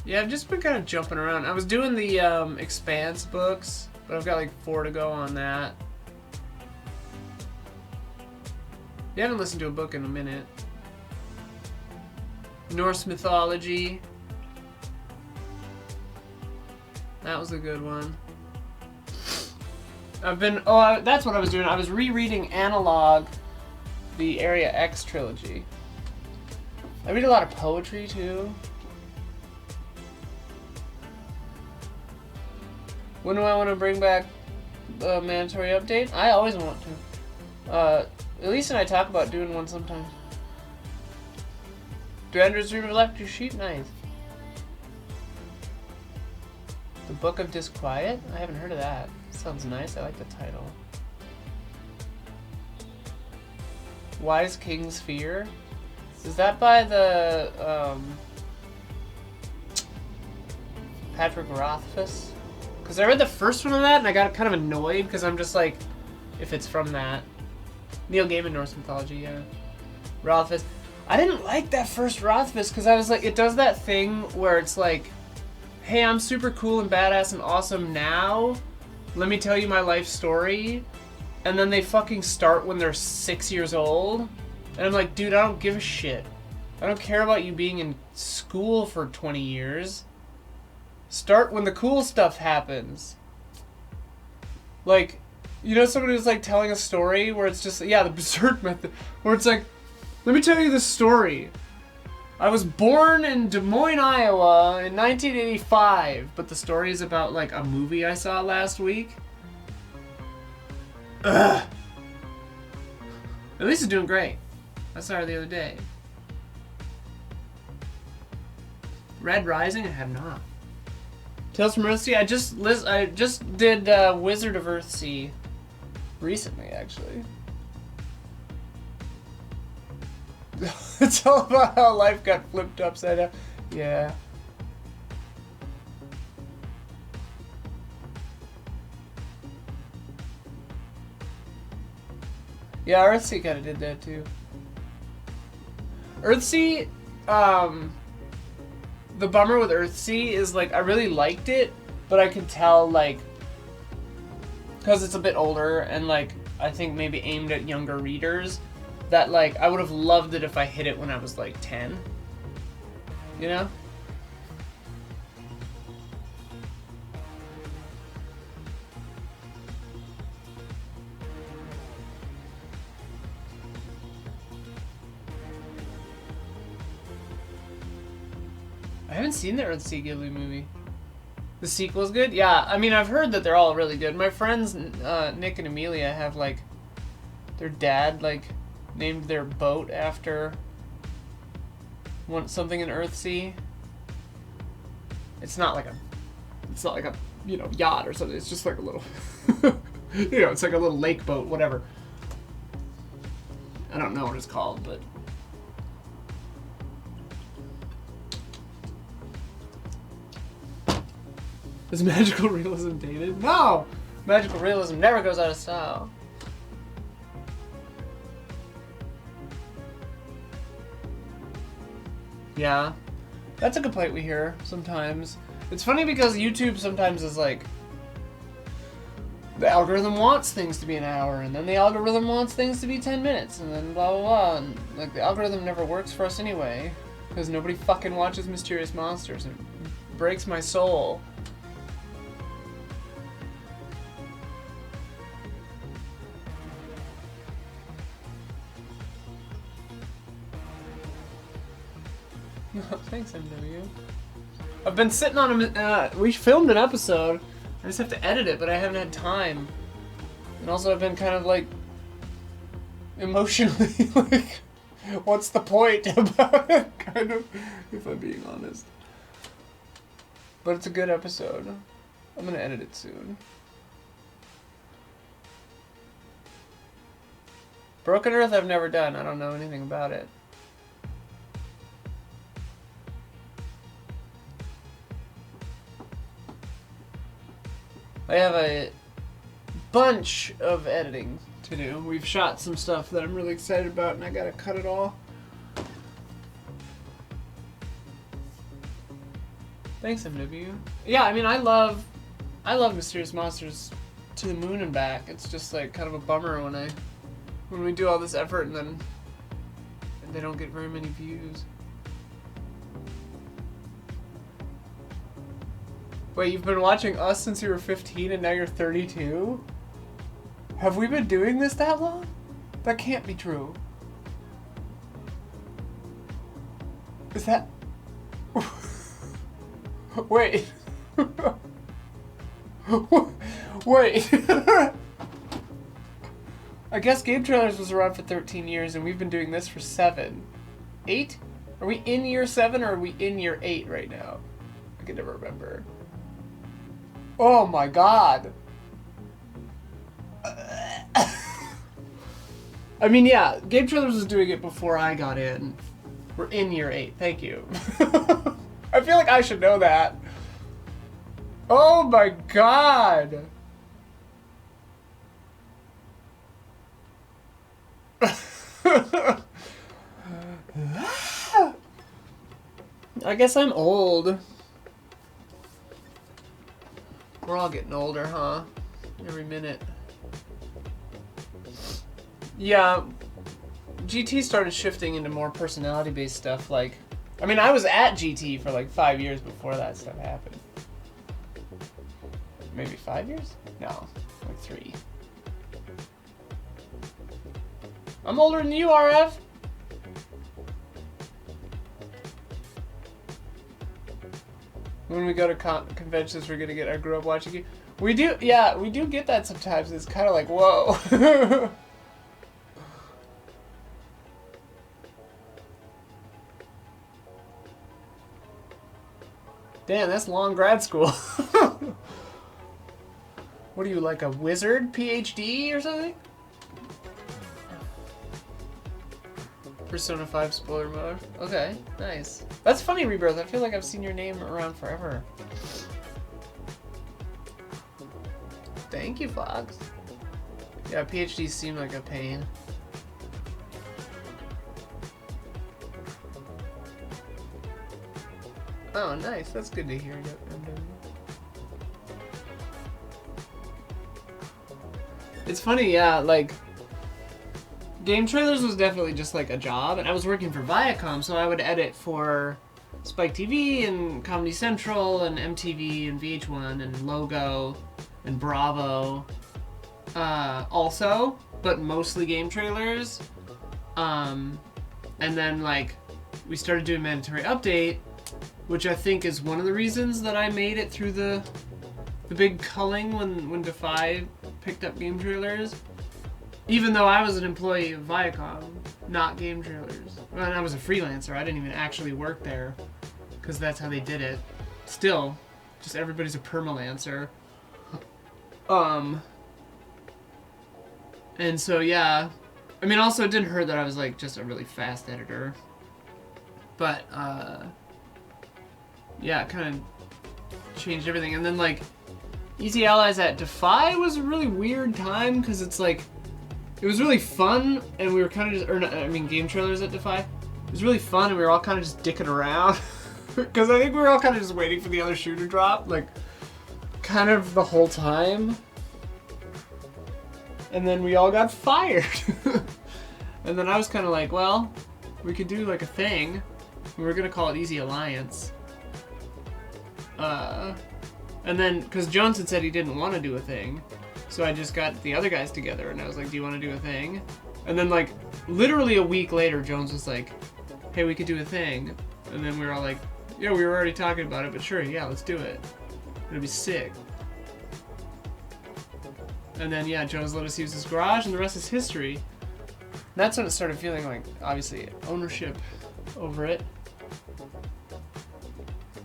Yeah, I've just been kind of jumping around. I was doing the Expanse books, but I've got like 4 to go on that. You haven't listened to a book in a minute. Norse mythology. That was a good one. That's what I was doing. I was rereading Analog, the Area X trilogy. I read a lot of poetry too. When do I want to bring back the mandatory update? I always want to. Elise and I talk about doing one sometime. Do Andrew's Dream of Electric Sheep? Nice. The Book of Disquiet? I haven't heard of that. Sounds nice. I like the title. Wise King's Fear? Is that by the Patrick Rothfuss? Because I read the first one of that and I got kind of annoyed because I'm just like, if it's from that. Neil Gaiman, Norse mythology, yeah. Rothfuss. I didn't like that first Rothfuss because I was like, it does that thing where it's like, hey, I'm super cool and badass and awesome now. Let me tell you my life story. And then they fucking start when they're 6 years old. And I'm like, dude, I don't give a shit. I don't care about you being in school for 20 years. Start when the cool stuff happens. Like, you know, somebody was like telling a story where it's just, yeah, the berserk method, where it's like, let me tell you this story. I was born in Des Moines, Iowa in 1985, but the story is about like a movie I saw last week. Ugh. At least it's doing great. I saw her the other day. Red Rising? I have not. Tales from Earthsea? I just did Wizard of Earthsea recently, actually. It's all about how life got flipped upside down. Yeah. Yeah, Earthsea kind of did that too. Earthsea, the bummer with Earthsea is like I really liked it, but I could tell like because it's a bit older and like I think maybe aimed at younger readers that like I would have loved it if I hit it when I was like 10. You know? I haven't seen the Earthsea Ghibli movie. The sequel's good? Yeah, I mean, I've heard that they're all really good. My friends, Nick and Amelia, have, like, their dad, like, named their boat after something in Earthsea. It's not like a, you know, yacht or something. It's just like a little, you know, it's like a little lake boat, whatever. I don't know what it's called, but... Is magical realism dated? No! Magical realism never goes out of style. Yeah. That's a complaint we hear sometimes. It's funny because YouTube sometimes is like... The algorithm wants things to be an hour, and then the algorithm wants things to be 10 minutes, and then blah blah blah. And like the algorithm never works for us anyway. Because nobody fucking watches Mysterious Monsters. It breaks my soul. Thanks, MW. I've been sitting on we filmed an episode. I just have to edit it, but I haven't had time. And also I've been kind of like emotionally like, what's the point about it? Kind of, if I'm being honest. But it's a good episode. I'm gonna edit it soon. Broken Earth I've never done. I don't know anything about it. I have a bunch of editing to do. We've shot some stuff that I'm really excited about, and I gotta cut it all. Thanks, MW. Yeah, I mean, I love Mysterious Monsters to the moon and back. It's just like kind of a bummer when we do all this effort and then they don't get very many views. Wait, you've been watching us since you were 15 and now you're 32? Have we been doing this that long? That can't be true. Is that... Wait. Wait. I guess Game Trailers was around for 13 years and we've been doing this for 7. 8? Are we in year 7 or are we in year 8 right now? I can never remember. Oh my god. I mean, yeah, Game Trailers was doing it before I got in. We're in year 8. Thank you. I feel like I should know that. Oh my god. I guess I'm old. We're all getting older, huh? Every minute. Yeah, GT started shifting into more personality-based stuff, like... I mean, I was at GT for like 5 years before that stuff happened. maybe 5 years? No, like 3. I'm older than you, RF. When we go to conventions, we're gonna get our grow up watching you. We do, yeah, we do get that sometimes. It's kind of like, whoa. Damn, that's long grad school. What are you, like a wizard PhD or something? Persona 5 spoiler mode. Okay, nice. That's funny, Rebirth. I feel like I've seen your name around forever. Thank you, Fox. Yeah, PhDs seem like a pain. Oh, nice. That's good to hear. It's funny, yeah, like, game trailers was definitely just like a job, and I was working for Viacom, so I would edit for Spike TV and Comedy Central and MTV and VH1 and Logo and Bravo. Also, but mostly game trailers. And then, like, we started doing Mandatory Update, which I think is one of the reasons that I made it through the big culling when Defy picked up game trailers. Even though I was an employee of Viacom, not game trailers. Well, and I was a freelancer. I didn't even actually work there, because that's how they did it. Still, just everybody's a permalancer. And so, yeah. I mean, also, it didn't hurt that I was, like, just a really fast editor. But, yeah, it kind of changed everything. And then, like, Easy Allies at Defy was a really weird time, because it's, like, it was really fun, and we were kind of just, or not, I mean, game trailers at Defy. It was really fun, and we were all kind of just dicking around. Because I think we were all kind of just waiting for the other shoe to drop, like, kind of the whole time. And then we all got fired. And then I was kind of like, well, we could do, like, a thing. We were going to call it Easy Alliance. And then, because Jones had said he didn't want to do a thing. So I just got the other guys together, and I was like, do you want to do a thing? And then, like, literally a week later, Jones was like, hey, we could do a thing. And then we were all like, yeah, we were already talking about it, but sure, yeah, let's do it. It'll be sick. And then, yeah, Jones let us use his garage, and the rest is history. And that's when it started feeling like, obviously, ownership over it.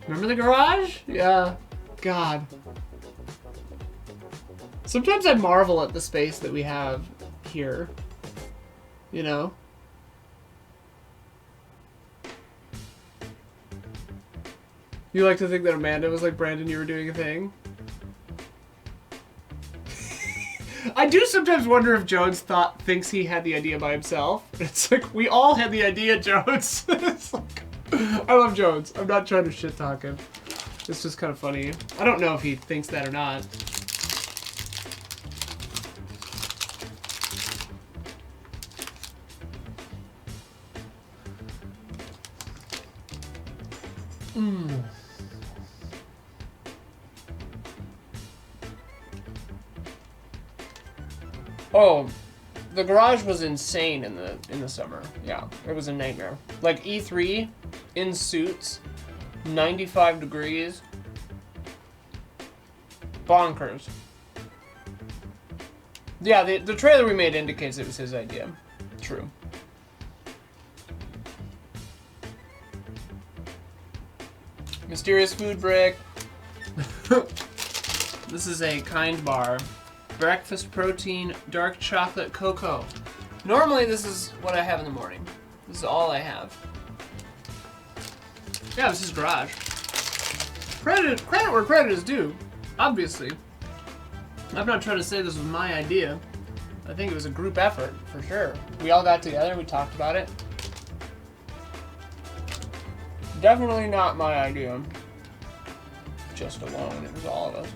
Remember the garage? Yeah. God. Sometimes I marvel at the space that we have here. You know? You like to think that Amanda was like, Brandon, you were doing a thing? I do sometimes wonder if Jones thinks he had the idea by himself. It's like, we all had the idea, Jones. It's like, I love Jones. I'm not trying to shit talk him. It's just kind of funny. I don't know if he thinks that or not. Oh, the garage was insane in the summer. Yeah, it was a nightmare. Like E3 in suits, 95 degrees, bonkers. Yeah, the trailer we made indicates it was his idea. True. Mysterious food brick. This is a Kind bar. Breakfast protein, dark chocolate cocoa. Normally this is what I have in the morning. This is all I have. Yeah, this is garage. Credit where credit is due. Obviously. I'm not trying to say this was my idea. I think it was a group effort, for sure. We all got together, we talked about it. Definitely not my idea. Just alone, it was all of us.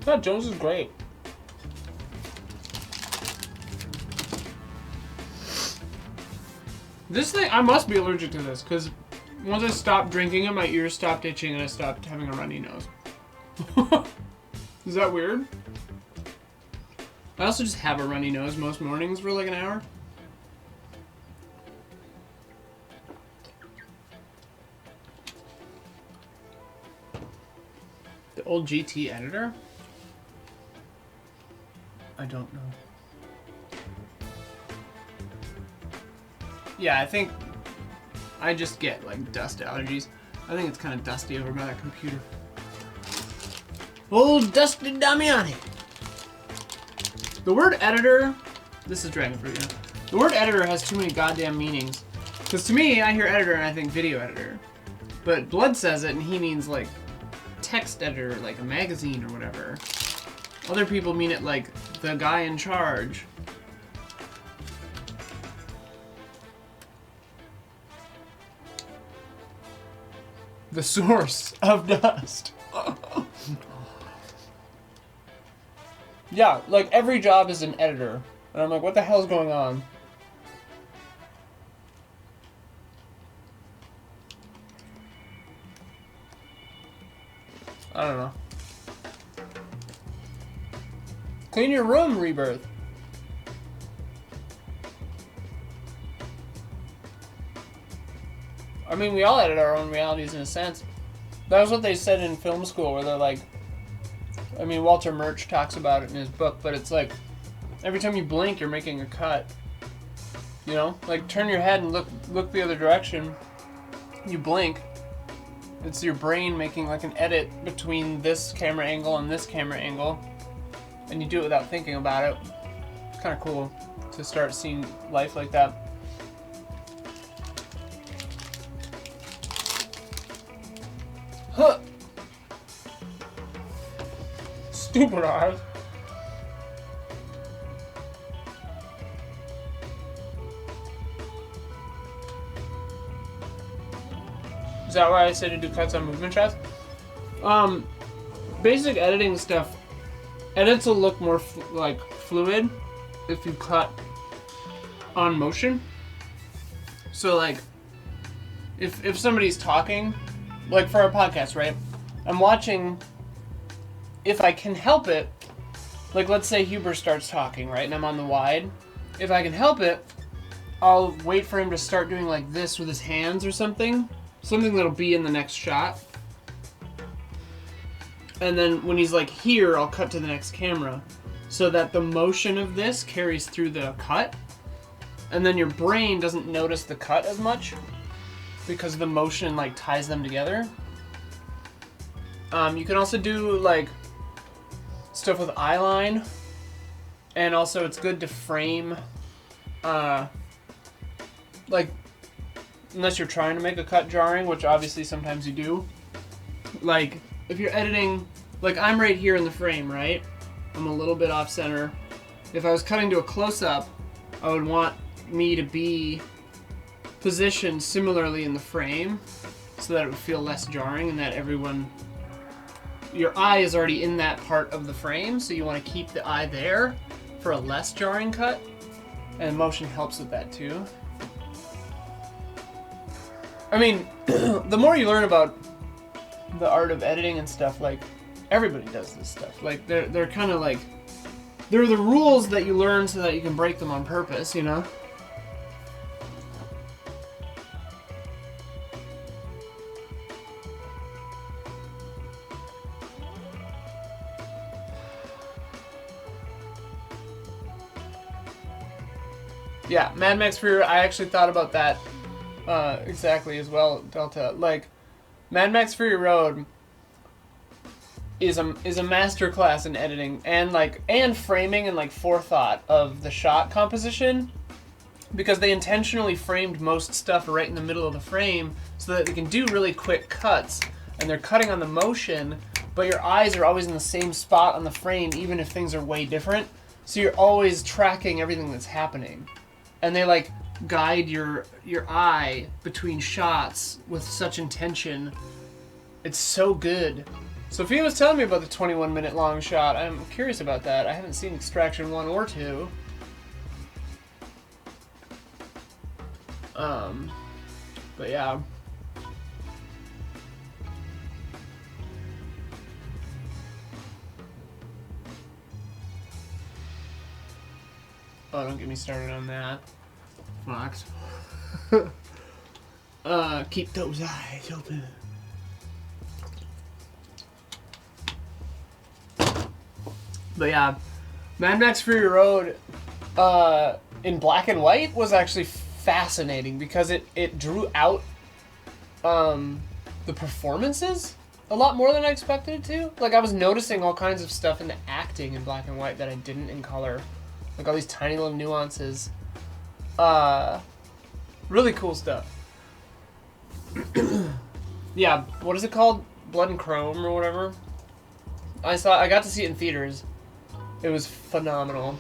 Yeah, Jones is great. This thing, I must be allergic to this, because once I stopped drinking it, my ears stopped itching and I stopped having a runny nose. Is that weird? I also just have a runny nose most mornings for like an hour. The old GT editor? I don't know. Yeah, I think I just get like dust allergies. I think it's kind of dusty over by that computer. Old Dusty Damiani. The word editor, this is Dragon Fruit, you know. The word editor has too many goddamn meanings. Because to me, I hear editor and I think video editor. But Blood says it and he means like text editor, like a magazine or whatever. Other people mean it like the guy in charge. The source of dust. Yeah, like every job is an editor. And I'm like, what the hell's going on? I don't know. Clean your room, Rebirth. I mean, we all edit our own realities in a sense. That was what they said in film school, where they're like, I mean, Walter Murch talks about it in his book, but it's like, every time you blink, you're making a cut. You know? Like, turn your head and look the other direction. You blink. It's your brain making like an edit between this camera angle and this camera angle. And you do it without thinking about it. It's kind of cool to start seeing life like that. Huh. Stupid eyes. Is that why I said to do cuts on movement shots? Basic editing stuff. Edits will look more like fluid if you cut on motion. So like, if somebody's talking, like for our podcast, right? I'm watching, if I can help it, like let's say Huber starts talking, right? And I'm on the wide. If I can help it, I'll wait for him to start doing like this with his hands or something. Something that'll be in the next shot. And then when he's like here, I'll cut to the next camera. So that the motion of this carries through the cut. And then your brain doesn't notice the cut as much. Because the motion like ties them together. You can also do like stuff with eyeline. And also it's good to frame like, unless you're trying to make a cut jarring, which obviously sometimes you do. Like, if you're editing, like I'm right here in the frame, right? I'm a little bit off center. If I was cutting to a close-up, I would want me to be positioned similarly in the frame so that it would feel less jarring and that your eye is already in that part of the frame, so you want to keep the eye there for a less jarring cut. And motion helps with that too. I mean, the more you learn about the art of editing and stuff, like, everybody does this stuff. Like, they're kind of like, they're the rules that you learn so that you can break them on purpose, you know? Yeah, Mad Max Fury, I actually thought about that exactly as well, Delta. Like, Mad Max Fury Road is a master class in editing and framing and like forethought of the shot composition, because they intentionally framed most stuff right in the middle of the frame so that they can do really quick cuts, and they're cutting on the motion, but your eyes are always in the same spot on the frame even if things are way different, so you're always tracking everything that's happening. And they like guide your eye between shots with such intention. It's so good. Sophia was telling me about the 21-minute long shot. I'm curious about that. I haven't seen Extraction 1 or 2. But yeah. Oh, don't get me started on that, Fox. Keep those eyes open. But yeah, Mad Max Fury Road in black and white was actually fascinating because it drew out the performances a lot more than I expected it to. Like, I was noticing all kinds of stuff in the acting in black and white that I didn't in color. Like, all these tiny little nuances. Really cool stuff. Yeah, what is it called? Blood and Chrome or whatever? I got to see it in theaters. It was phenomenal.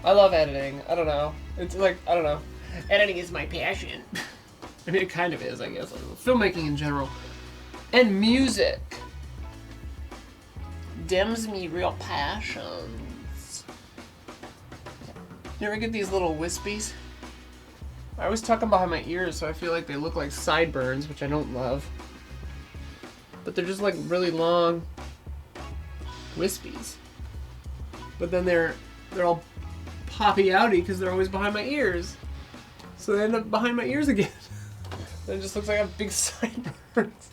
I love editing. I don't know. It's like, I don't know. Editing is my passion. I mean, it kind of is, I guess. Filmmaking in general. And music. Dems me real passions. You ever get these little wispies? I always tuck them behind my ears, so I feel like they look like sideburns, which I don't love. But they're just like really long wispies. But then they're all poppy outy because they're always behind my ears. So they end up behind my ears again. It just looks like I have big sideburns.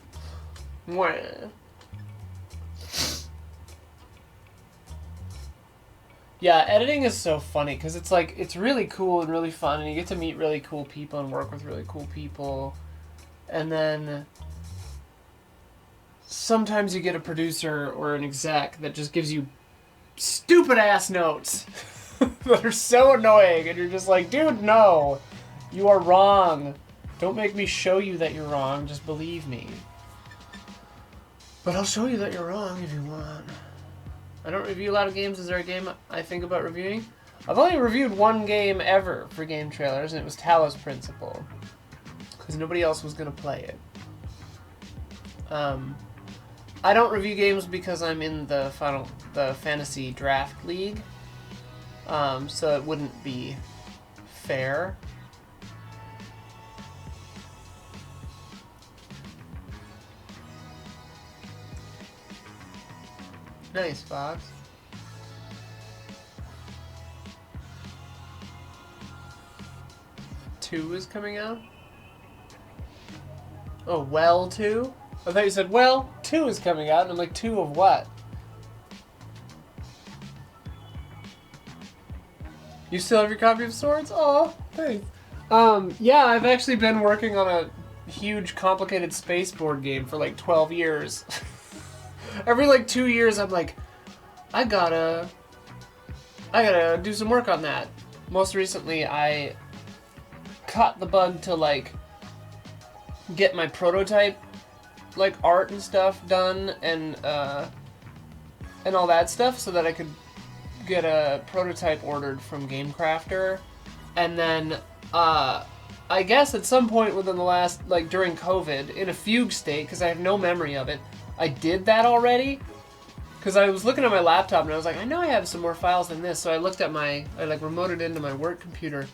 Yeah, editing is so funny because it's like, it's really cool and really fun, and you get to meet really cool people and work with really cool people. And then sometimes you get a producer or an exec that just gives you stupid ass notes that are so annoying, and you're just like, dude, no, you are wrong. Don't make me show you that you're wrong, just believe me. But I'll show you that you're wrong if you want. I don't review a lot of games. Is there a game I think about reviewing? I've only reviewed one game ever for Game Trailers, and it was Talos Principle. Because nobody else was going to play it. I don't review games because I'm in the Fantasy Draft League. So it wouldn't be fair. Nice, Fox. Two is coming out? Oh, well, 2? I thought you said, well, 2 is coming out, and I'm like, 2 of what? You still have your copy of Swords? Aw, thanks. Yeah, I've actually been working on a huge, complicated space board game for like 12 years. Every like 2 years, I'm like, I gotta do some work on that. Most recently, I caught the bug to like get my prototype, like art and stuff done, and all that stuff, so that I could get a prototype ordered from Game Crafter, and then I guess at some point within the last, like during COVID, in a fugue state, because I have no memory of it, I did that already, because I was looking at my laptop and I was like, I know I have some more files than this, so I looked at I like remoted into my work computer,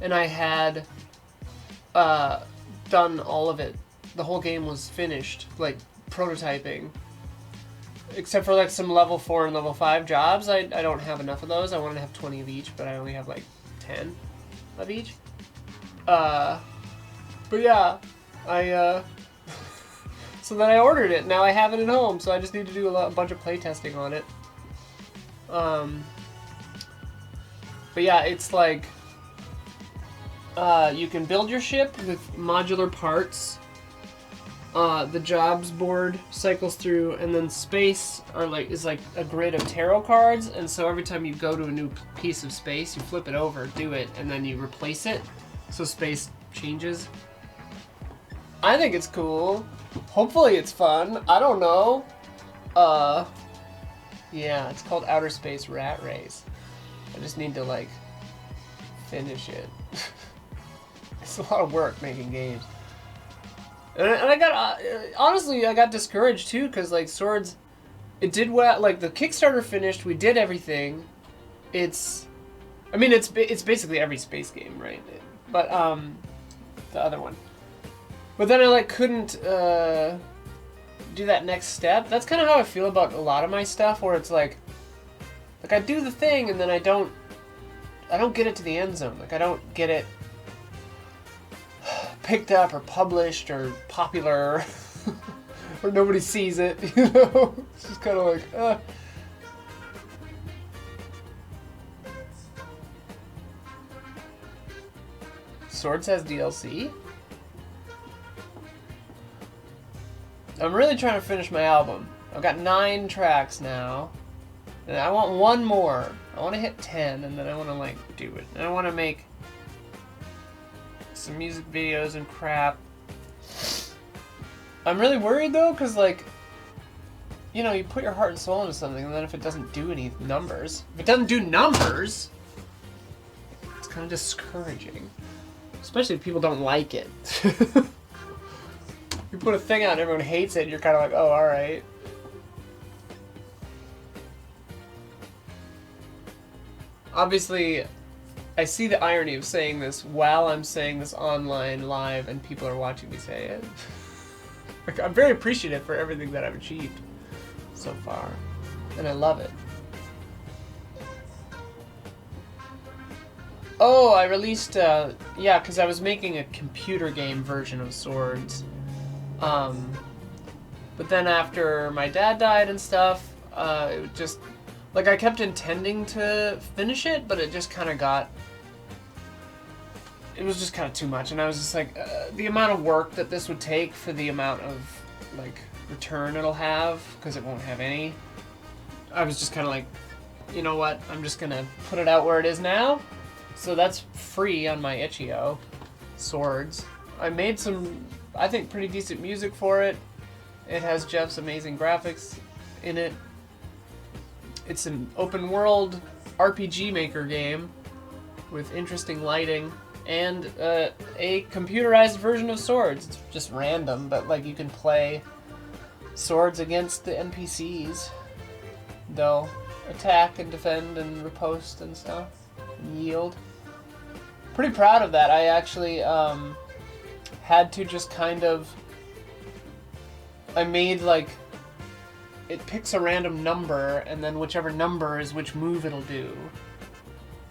and I had done all of it. The whole game was finished, like prototyping, except for like some level 4 and level 5 jobs. I don't have enough of those. I wanted to have 20 of each, but I only have like 10 of each. But yeah, so then I ordered it. Now I have it at home, so I just need to do a bunch of playtesting on it. But yeah, it's like you can build your ship with modular parts. The jobs board cycles through, and then space is like a grid of tarot cards, and so every time you go to a new piece of space, you flip it over, do it, and then you replace it, so space changes. I think it's cool. Hopefully it's fun. I don't know. Yeah, it's called Outer Space Rat Race. I just need to like finish it. It's a lot of work making games. And I got, honestly, I got discouraged too, because like Swords, it did well, like the Kickstarter finished, we did everything. It's I mean, it's basically every space game, right? But the other one. But then I like couldn't do that next step. That's kind of how I feel about a lot of my stuff, where it's like I do the thing and then I don't get it to the end zone. Like I don't get it picked up or published or popular, or nobody sees it. You know, it's just kind of like. Swords has DLC? I'm really trying to finish my album. I've got 9 tracks now. And I want one more. I want to hit 10 and then I want to like do it. And I want to make some music videos and crap. I'm really worried though, because like, you know, you put your heart and soul into something and then if it doesn't do any numbers, if it doesn't do numbers, it's kind of discouraging. Especially if people don't like it. You put a thing out and everyone hates it, and you're kind of like, oh, alright. Obviously, I see the irony of saying this while I'm saying this online, live, and people are watching me say it. Like, I'm very appreciative for everything that I've achieved so far. And I love it. Oh, I released, yeah, because I was making a computer game version of Swords. But then after my dad died and stuff, it was just, like, I kept intending to finish it, but it just kind of got, it was just kind of too much. And I was just like, the amount of work that this would take for the amount of, like, return it'll have, because it won't have any, I was just kind of like, you know what, I'm just going to put it out where it is now. So that's free on my itch.io, Swords. I made some, I think, pretty decent music for it. It has Jeff's amazing graphics in it. It's an open world RPG maker game with interesting lighting and a computerized version of Swords. It's just random, but like you can play Swords against the NPCs. They'll attack and defend and riposte and stuff. And yield. Pretty proud of that. I actually had to just kind of, I made like, it picks a random number and then whichever number is which move it'll do.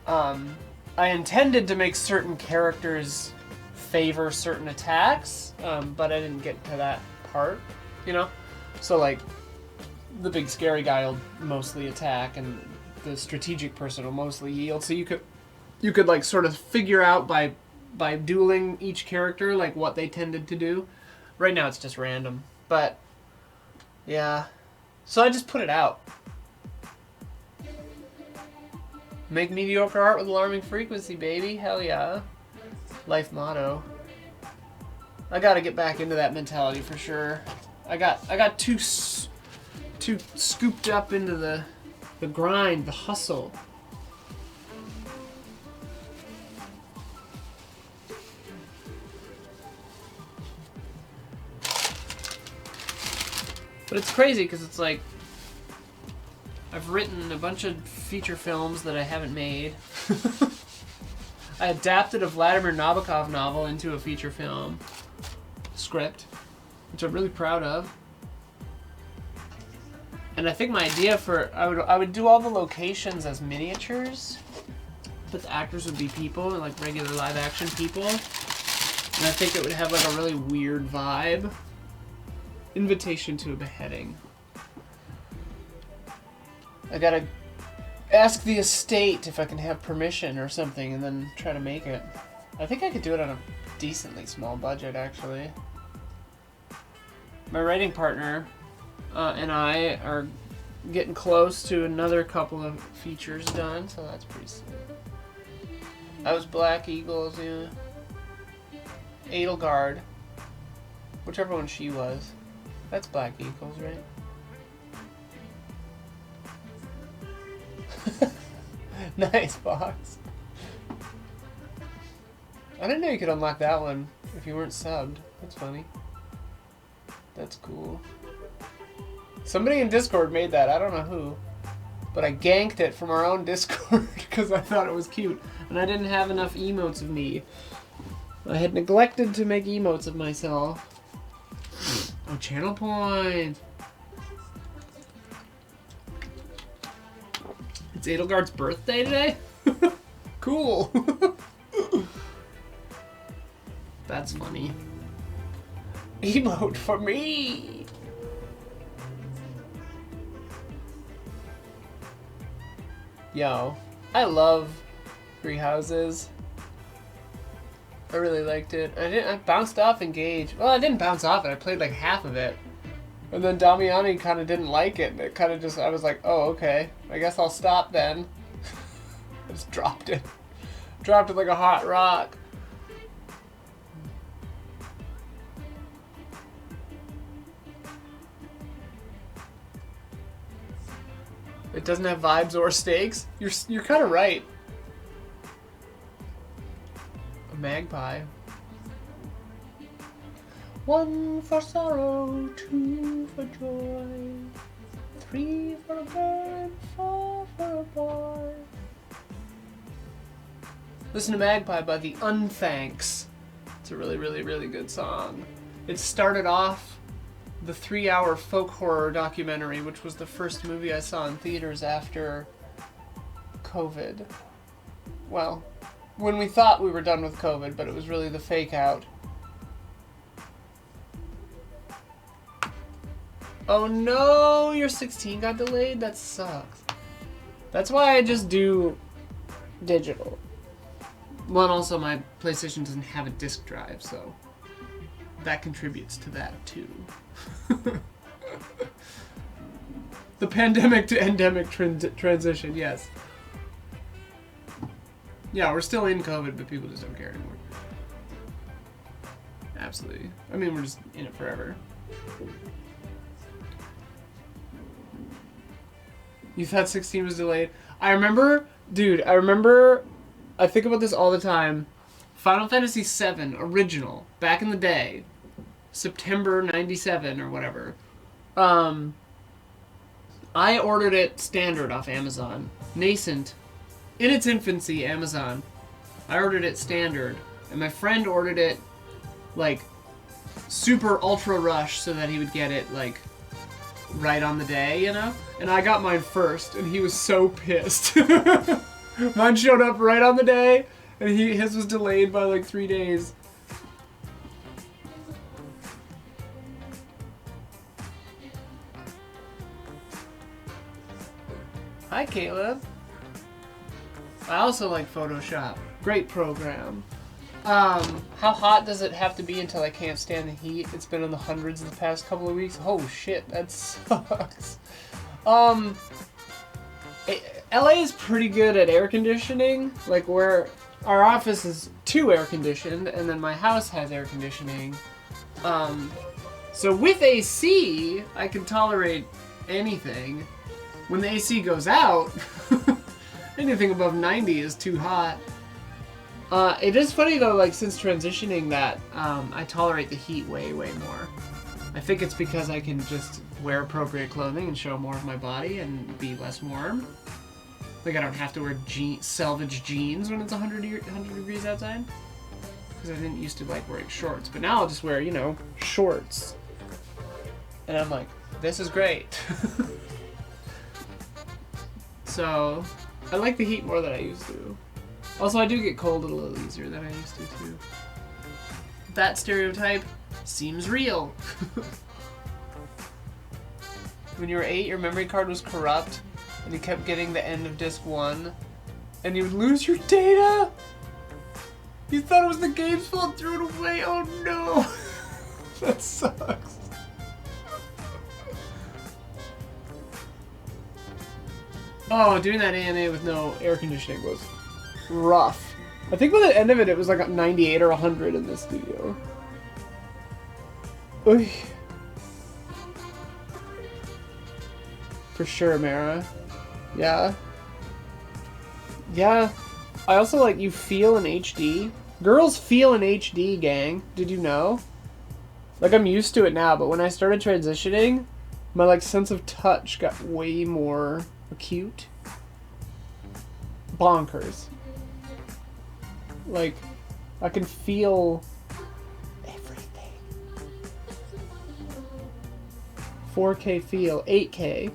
I intended to make certain characters favor certain attacks, but I didn't get to that part, you know? So like, the big scary guy will mostly attack and the strategic person will mostly yield, so you could like sort of figure out by dueling each character like what they tended to do. Right now it's just random, but yeah. So I just put it out. Make mediocre art with alarming frequency, baby. Hell yeah. Life motto. I gotta get back into that mentality for sure. I got too scooped up into the grind, the hustle. But it's crazy because it's like, I've written a bunch of feature films that I haven't made. I adapted a Vladimir Nabokov novel into a feature film script, which I'm really proud of. And I think my idea for, I would do all the locations as miniatures, but the actors would be people, like regular live action people. And I think it would have like a really weird vibe. Invitation to a beheading. I gotta ask the estate if I can have permission or something and then try to make it. I think I could do it on a decently small budget, actually. My writing partner and I are getting close to another couple of features done, so that's pretty sick. That was Black Eagles, yeah. Edelgard. Whichever one she was. That's Black Eagles, right? Nice box. I didn't know you could unlock that one if you weren't subbed. That's funny. That's cool. Somebody in Discord made that. I don't know who. but I ganked it from our own Discord because I thought it was cute. And I didn't have enough emotes of me. I had neglected to make emotes of myself. Oh, channel point. It's Edelgard's birthday today? Cool. That's funny. Emote for me. Yo, I love Three Houses. I really liked it. I bounced off Engage. Well, I didn't bounce off it. I played like half of it. And then Damiani kind of didn't like it. And it kind of just, I was like, oh, okay. I guess I'll stop then. I just dropped it. Dropped it like a hot rock. It doesn't have vibes or stakes? You're kind of right. A magpie. 1 for sorrow, 2 for joy, 3 for a bird, 4 for a boy. Listen to Magpie by the Unthanks. It's a really, really, really good song. It started off the 3-hour folk horror documentary, which was the first movie I saw in theaters after COVID. Well, when we thought we were done with COVID, but it was really the fake out. Oh no, your 16 got delayed? That sucks. That's why I just do digital. Well, and also my PlayStation doesn't have a disc drive, so that contributes to that too. The pandemic to endemic transition, yes. Yeah, we're still in COVID, but people just don't care anymore. Absolutely. I mean, we're just in it forever. You thought 16 was delayed? I remember, dude, I think about this all the time. Final Fantasy VII Original, back in the day, September 97 or whatever. I ordered it standard off Amazon. Nascent. In its infancy, Amazon. I ordered it standard. And my friend ordered it, like, super ultra rush so that he would get it, like, right on the day, you know? And I got mine first, and he was so pissed. Mine showed up right on the day, and his was delayed by like 3 days. Hi, Caleb. I also like Photoshop. Great program. How hot does it have to be until I can't stand the heat? It's been in the hundreds the past couple of weeks. Oh shit, that sucks. LA is pretty good at air conditioning. Like, where our office is too air conditioned, and then my house has air conditioning. So with AC, I can tolerate anything. When the AC goes out, anything above 90 is too hot. It is funny though, like, since transitioning that, I tolerate the heat way, way more. I think it's because I can just wear appropriate clothing and show more of my body and be less warm. Like, I don't have to wear selvage jeans when it's 100 degrees outside. Because I didn't used to like wearing shorts. But now I'll just wear, you know, shorts. And I'm like, this is great. So, I like the heat more than I used to. Also, I do get cold a little easier than I used to, too. That stereotype seems real. When you were 8, your memory card was corrupt, and you kept getting the end of disc 1, and you would lose your data? You thought it was the game's fault, threw it away? Oh no! That sucks. Oh, doing that ANA with no air conditioning was rough. I think by the end of it, it was like 98 or 100 in this studio. Oy. For sure, Mara. Yeah. Yeah. I also like, you feel in HD. Girls feel in HD, gang. Did you know? Like, I'm used to it now, but when I started transitioning, my, like, sense of touch got way more acute, bonkers. Like, I can feel everything. 4K feel, 8K,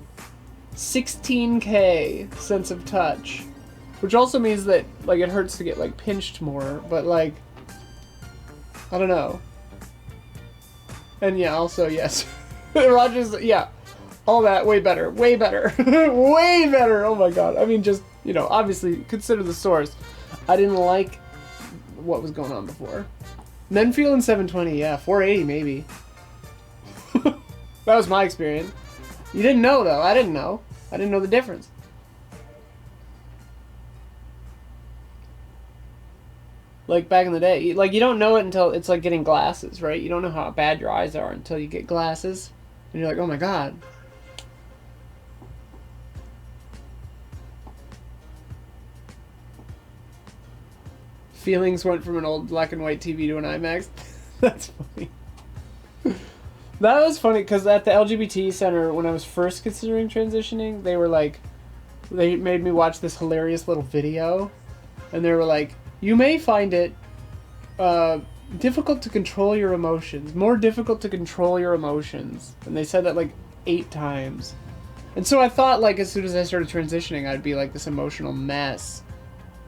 16K sense of touch, which also means that, like, it hurts to get, like, pinched more, but, like, I don't know. And yeah, also, yes. Rogers, yeah. All that, way better. Way better. Way better! Oh my god. I mean, just, you know, obviously, consider the source. I didn't like what was going on before. Men feeling 720, yeah. 480, maybe. That was my experience. You didn't know, though. I didn't know. I didn't know the difference. Like, back in the day. Like, you don't know it until it's like getting glasses, right? You don't know how bad your eyes are until you get glasses. And you're like, oh my god. Feelings went from an old black and white TV to an IMAX. That's funny. That was funny, because at the LGBT center, when I was first considering transitioning, they were like, they made me watch this hilarious little video, and they were like, you may find it difficult to control your emotions, more difficult to control your emotions. And they said that like 8 times. And so I thought, like, as soon as I started transitioning, I'd be like this emotional mess.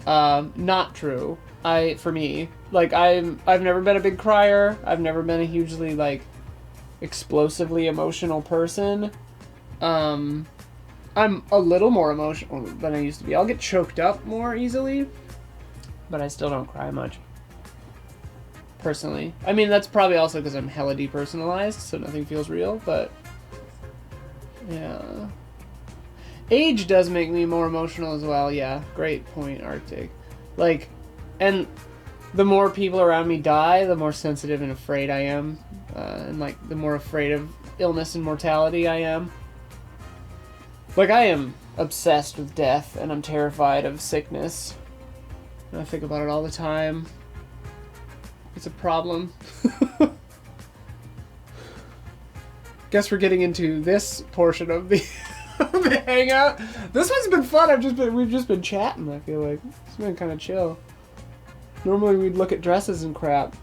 Not true. For me, like, I've never been a big crier. I've never been a hugely, like, explosively emotional person. I'm a little more emotional than I used to be. I'll get choked up more easily, but I still don't cry much. Personally. I mean, that's probably also because I'm hella depersonalized, so nothing feels real, but yeah. Age does make me more emotional as well, yeah. Great point, Arctic. Like, and the more people around me die, the more sensitive and afraid I am. And, like, the more afraid of illness and mortality I am. Like, I am obsessed with death, and I'm terrified of sickness. And I think about it all the time. It's a problem. Guess we're getting into this portion of the the hangout. This one's been fun. We've just been chatting. I feel like it's been kind of chill. Normally we'd look at dresses and crap,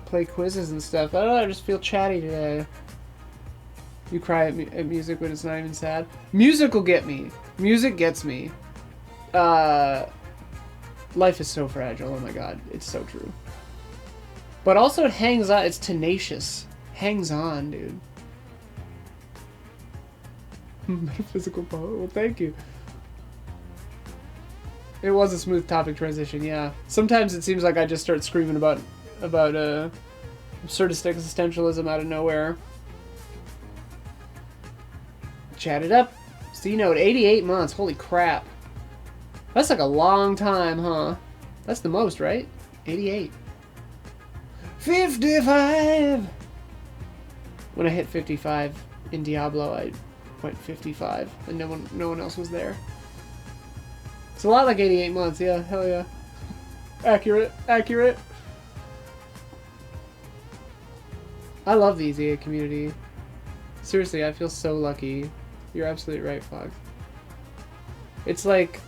play quizzes and stuff. I don't know. I just feel chatty today. You cry at music when it's not even sad. Music will get me. Music gets me. Life is so fragile. Oh my god, it's so true. But also it hangs on. It's tenacious. Hangs on, dude. Metaphysical poet. Well, thank you. It was a smooth topic transition, yeah. Sometimes it seems like I just start screaming about absurdistic existentialism out of nowhere. Chat it up. C-Note, 88 months. Holy crap. That's like a long time, huh? That's the most, right? 88. 55! When I hit 55 in Diablo, I went 55, and no one else was there. It's a lot like 88 months, yeah, hell yeah. Accurate, accurate. I love the EZA community. Seriously, I feel so lucky. You're absolutely right, Fox. It's like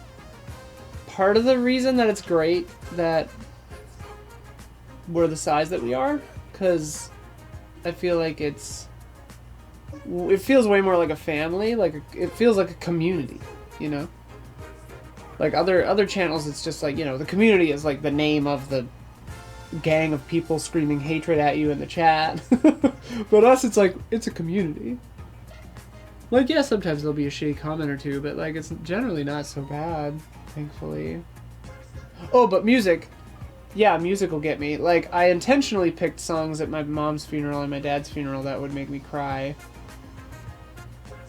part of the reason that it's great that we're the size that we are, because I feel like it feels way more like a family, it feels like a community, you know? Like other channels, it's just like, you know, the community is like the name of the gang of people screaming hatred at you in the chat. But us, it's like, it's a community. Like, yeah, sometimes there'll be a shitty comment or two, but like, it's generally not so bad, thankfully. Oh, but music. Yeah, music will get me. Like, I intentionally picked songs at my mom's funeral and my dad's funeral that would make me cry.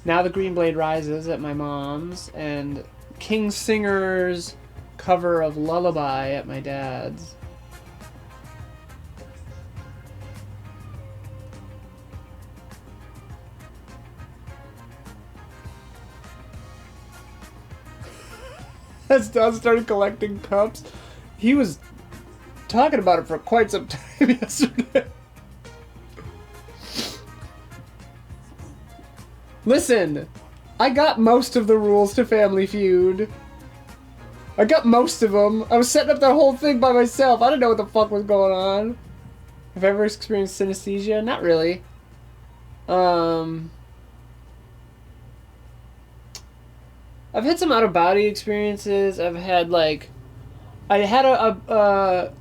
Now the Green Blade Rises at my mom's, and King Singer's cover of Lullaby at my dad's. As Don started collecting cups, he was talking about it for quite some time yesterday. Listen, I got most of the rules to Family Feud. I got most of them. I was setting up that whole thing by myself. I didn't know what the fuck was going on. Have I ever experienced synesthesia? Not really. I've had some out-of-body experiences. I've had, like... I had a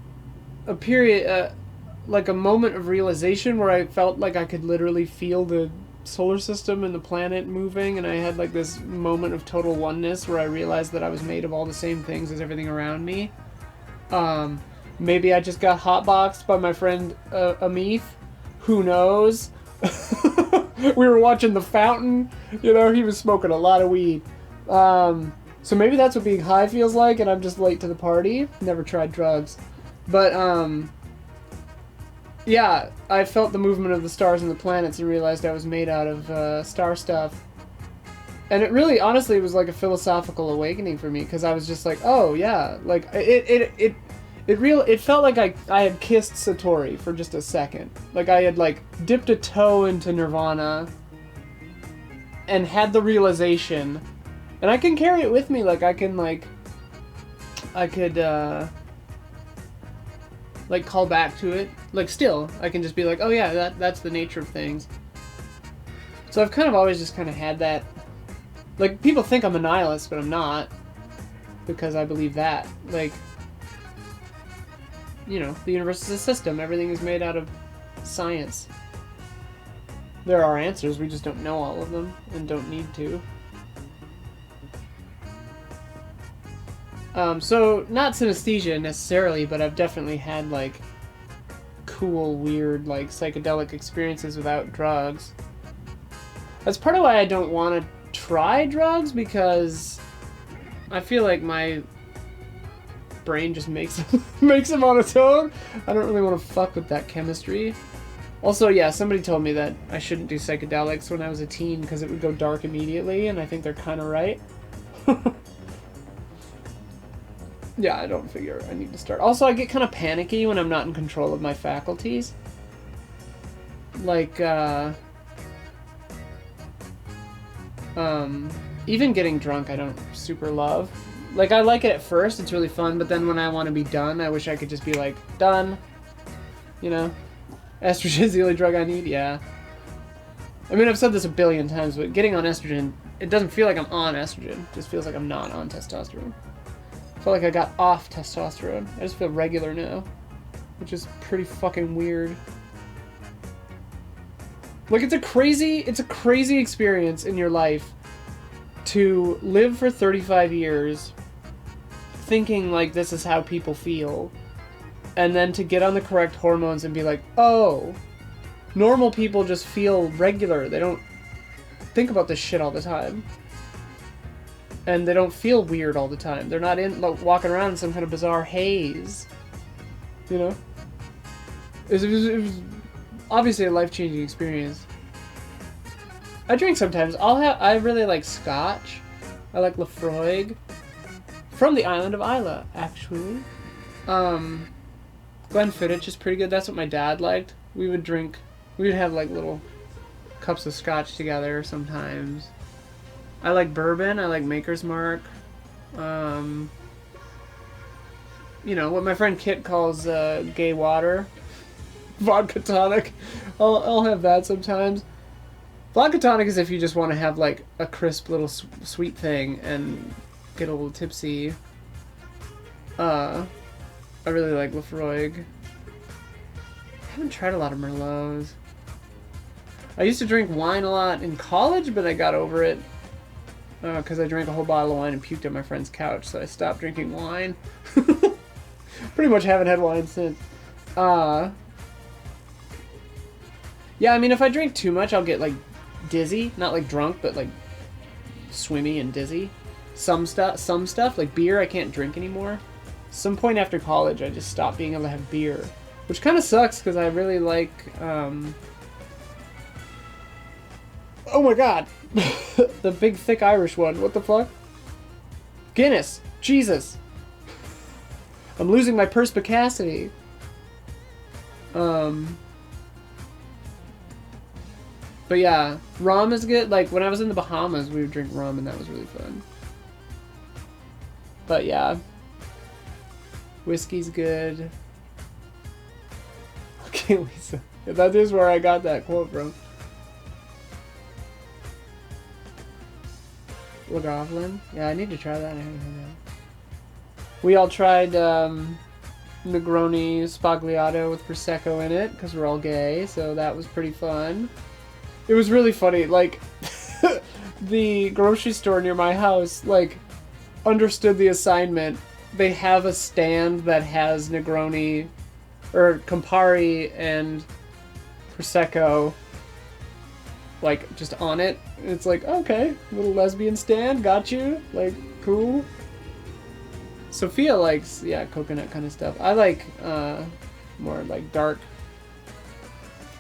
period, like a moment of realization where I felt like I could literally feel the solar system and the planet moving, and I had, like, this moment of total oneness where I realized that I was made of all the same things as everything around me. Maybe I just got hotboxed by my friend, Amith. Who knows? We were watching The Fountain. You know, he was smoking a lot of weed. So maybe that's what being high feels like, and I'm just late to the party. Never tried drugs. But, yeah, I felt the movement of the stars and the planets and realized I was made out of, star stuff. And it really, honestly, was like a philosophical awakening for me, because I was just like, oh, yeah, like, it felt like I had kissed Satori for just a second. Like, I had, like, dipped a toe into Nirvana and had the realization. And I can carry it with me, like, I can, like, I could, like, call back to it. Like, still, I can just be like, oh yeah, that's the nature of things. So I've kind of always just kind of had that. Like, people think I'm a nihilist, but I'm not. Because I believe that. Like, you know, the universe is a system. Everything is made out of science. There are answers, we just don't know all of them, and don't need to. So, not synesthesia necessarily, but I've definitely had, like, cool, weird, like, psychedelic experiences without drugs. That's part of why I don't want to try drugs, because I feel like my brain just makes them on its own. I don't really want to fuck with that chemistry. Also, yeah, somebody told me that I shouldn't do psychedelics when I was a teen because it would go dark immediately, and I think they're kind of right. Yeah, I don't figure I need to start. Also, I get kind of panicky when I'm not in control of my faculties. Like, even getting drunk I don't super love. Like, I like it at first, it's really fun, but then when I want to be done, I wish I could just be like, done. You know? Estrogen's the only drug I need, yeah. I mean, I've said this a billion times, but getting on estrogen, it doesn't feel like I'm on estrogen. It just feels like I'm not on testosterone. I feel like I got off testosterone. I just feel regular now, which is pretty fucking weird. Like, it's a crazy experience in your life to live for 35 years thinking like this is how people feel, and then to get on the correct hormones and be like, oh, normal people just feel regular. They don't think about this shit all the time. And they don't feel weird all the time. They're not like, walking around in some kind of bizarre haze. You know? It was obviously a life-changing experience. I drink sometimes. I really like scotch. I like Lafroig. From the island of Isla, actually. Glenfiddich is pretty good. That's what my dad liked. We would have like little cups of scotch together sometimes. I like bourbon. I like Maker's Mark. You know, what my friend Kit calls gay water. Vodka tonic. I'll have that sometimes. Vodka tonic is if you just want to have like a crisp little sweet thing and get a little tipsy. I really like Lafroig. I haven't tried a lot of Merlots. I used to drink wine a lot in college, but I got over it. Because I drank a whole bottle of wine and puked on my friend's couch, so I stopped drinking wine. Pretty much haven't had wine since. Yeah, I mean, if I drink too much, I'll get, like, dizzy. Not, like, drunk, but, like, swimmy and dizzy. Some stuff, like beer, I can't drink anymore. Some point after college, I just stopped being able to have beer. Which kind of sucks, because I really like, oh my god! The big, thick Irish one. What the fuck? Guinness! Jesus! I'm losing my perspicacity. But yeah, rum is good. Like, when I was in the Bahamas, we would drink rum, and that was really fun. But yeah. Whiskey's good. Okay, Lisa. That is where I got that quote from. Lagavulin? Yeah, I need to try that. I haven't had that. We all tried Negroni Spagliato with Prosecco in it, because we're all gay, so that was pretty fun. It was really funny, like, the grocery store near my house, like, understood the assignment. They have a stand that has Negroni, or Campari and Prosecco, like, just on it. It's like, okay, little lesbian stand, got you, like, cool. Sophia likes, yeah, coconut kind of stuff. I like, more, like, dark,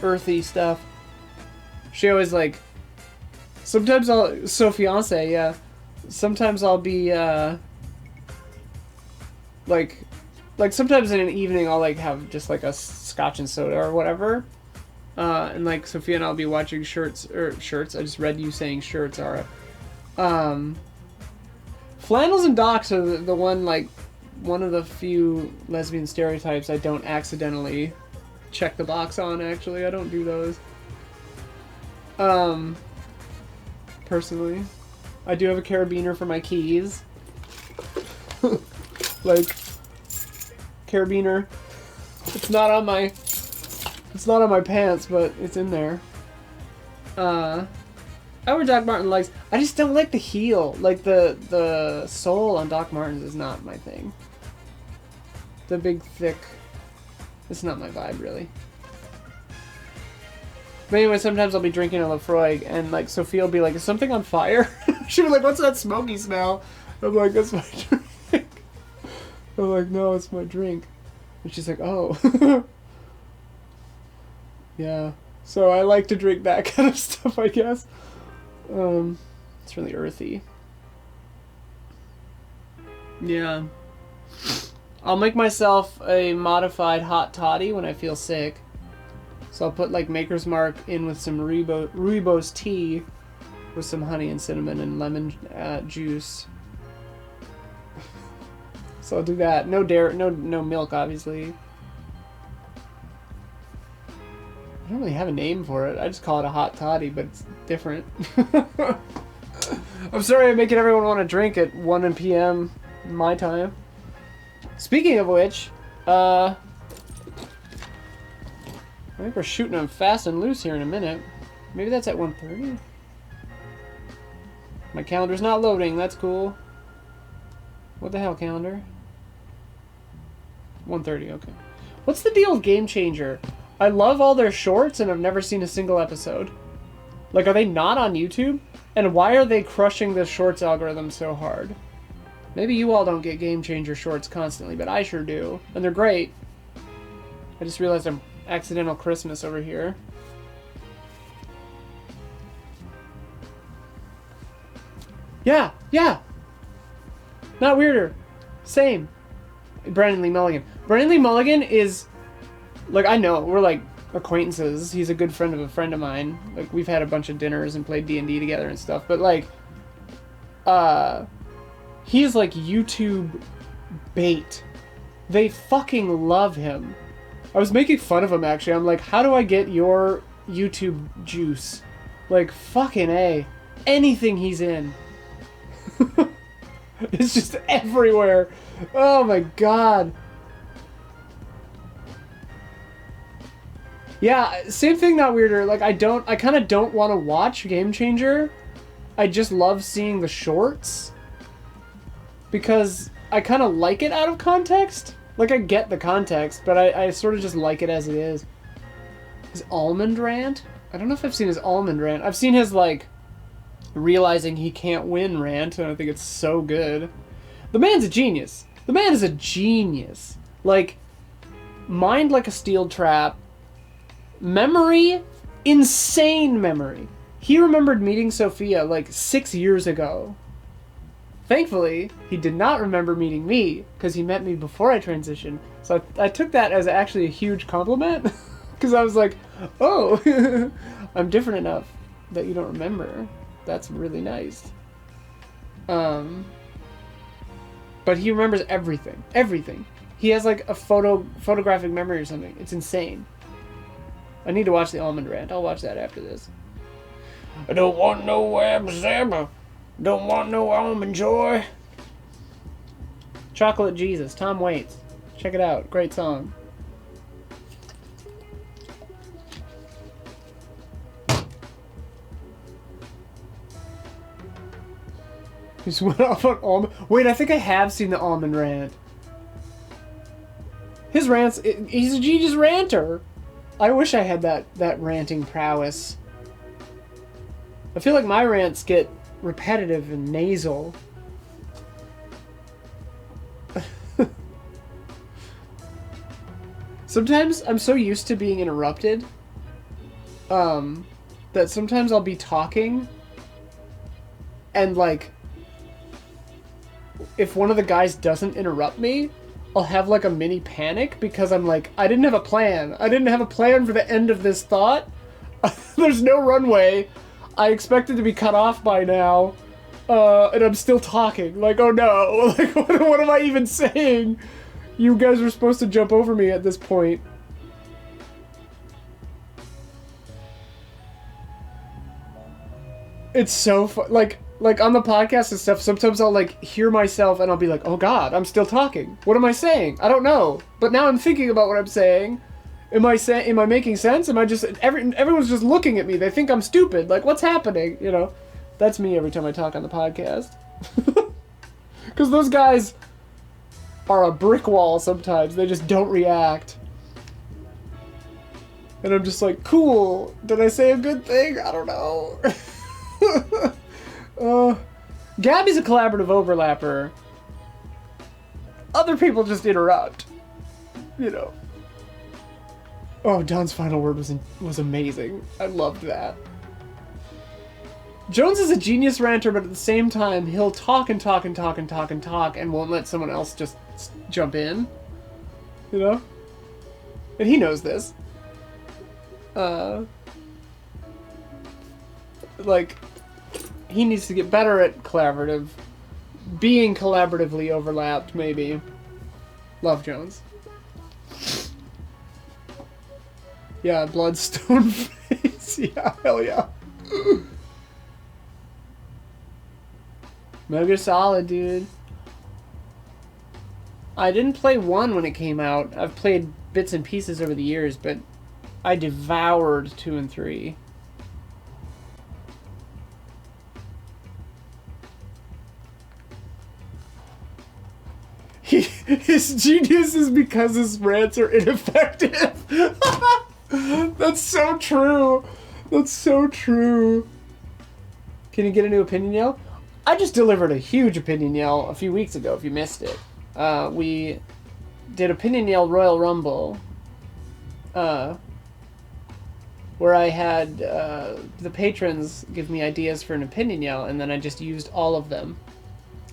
earthy stuff. She always, like, sometimes I'll, so fiance, yeah, sometimes I'll be, like, sometimes in an evening I'll, like, have just, like, a scotch and soda or whatever. And, like, Sophia and I'll be watching shirts, I just read you saying shirts, Ara. Flannels and docks are the one, like, one of the few lesbian stereotypes I don't accidentally check the box on, actually. I don't do those. Personally. I do have a carabiner for my keys. Like, carabiner. It's not on my pants, but it's in there. Our Doc Martin likes, I just don't like the heel. Like, the sole on Doc Martens is not my thing. The big, thick, it's not my vibe, really. But anyway, sometimes I'll be drinking a Lafroig, and, like, Sophia will be like, is something on fire? She'll be like, what's that smoky smell? I'm like, that's my drink. I'm like, no, it's my drink. And she's like, oh. Yeah. So I like to drink that kind of stuff, I guess. It's really earthy. Yeah. I'll make myself a modified hot toddy when I feel sick. So I'll put, like, Maker's Mark in with some rooibos tea with some honey and cinnamon and lemon juice. So I'll do that. No dairy, no milk, obviously. I don't really have a name for it. I just call it a hot toddy, but it's different. I'm sorry I'm making everyone want to drink at 1 p.m. my time. Speaking of which, I think we're shooting them fast and loose here in a minute. Maybe that's at 1:30? My calendar's not loading, that's cool. What the hell, calendar? 1:30, okay. What's the deal with Game Changer? I love all their shorts and I've never seen a single episode. Like, are they not on YouTube? And why are they crushing the shorts algorithm so hard? Maybe you all don't get Game Changer shorts constantly, but I sure do. And they're great. I just realized I'm accidental Christmas over here. Yeah, yeah! Not weirder. Same. Brandon Lee Mulligan. Brandon Lee Mulligan is... Like, I know, we're, like, acquaintances. He's a good friend of a friend of mine. Like, we've had a bunch of dinners and played D&D together and stuff. But, like, he's, like, YouTube bait. They fucking love him. I was making fun of him, actually. I'm like, how do I get your YouTube juice? Like, fucking A. Anything he's in. It's just everywhere. Oh, my God. Yeah, same thing, not weirder. Like, I kind of don't want to watch Game Changer. I just love seeing the shorts. Because I kind of like it out of context. Like, I get the context, but I sort of just like it as it is. His almond rant? I don't know if I've seen his almond rant. I've seen his, like, realizing he can't win rant, and I think it's so good. The man's a genius. The man is a genius. Like, mind like a steel trap. Memory, insane memory. He remembered meeting Sophia like 6 years ago. Thankfully, he did not remember meeting me because he met me before I transitioned. So I took that as actually a huge compliment because I was like, oh, I'm different enough. that you don't remember. That's really nice. But he remembers everything. Everything. He has like a photographic memory or something. It's insane. I need to watch the almond rant. I'll watch that after this. I don't want no Abzabba. Don't want no almond joy. Chocolate Jesus, Tom Waits. Check it out. Great song. He just went off on almond. Wait, I think I have seen the almond rant. His rants, he's a genius ranter. I wish I had that ranting prowess. I feel like my rants get repetitive and nasal. Sometimes I'm so used to being interrupted that sometimes I'll be talking and like if one of the guys doesn't interrupt me, I'll have like a mini panic because I'm like, I didn't have a plan. I didn't have a plan for the end of this thought. There's no runway. I expected to be cut off by now. And I'm still talking. Like, oh no. Like, what am I even saying? You guys were supposed to jump over me at this point. It's so fun. Like on the podcast and stuff, sometimes I'll like hear myself and I'll be like, oh god, I'm still talking. What am I saying? I don't know. But now I'm thinking about what I'm saying. Am I making sense? Am I just, everyone's just looking at me. They think I'm stupid. Like, what's happening? You know? That's me every time I talk on the podcast. Because those guys are a brick wall sometimes. They just don't react. And I'm just like, cool. Did I say a good thing? I don't know. Gabby's a collaborative overlapper. Other people just interrupt. You know. Oh, Don's final word was amazing. I loved that. Jones is a genius ranter, but at the same time, he'll talk and talk and talk and talk and talk and won't let someone else just jump in. You know? And he knows this. Like, he needs to get better at being collaboratively overlapped, maybe. Love Jones. Yeah, Bloodstone face. Yeah, hell yeah. Metal Gear Solid, dude. I didn't play 1 when it came out. I've played bits and pieces over the years, but I devoured 2 and 3. His genius is because his rants are ineffective. That's so true. That's so true. Can you get a new opinion yell? I just delivered a huge opinion yell a few weeks ago, if you missed it. We did Opinion Yell Royal Rumble, where I had the patrons give me ideas for an opinion yell, and then I just used all of them.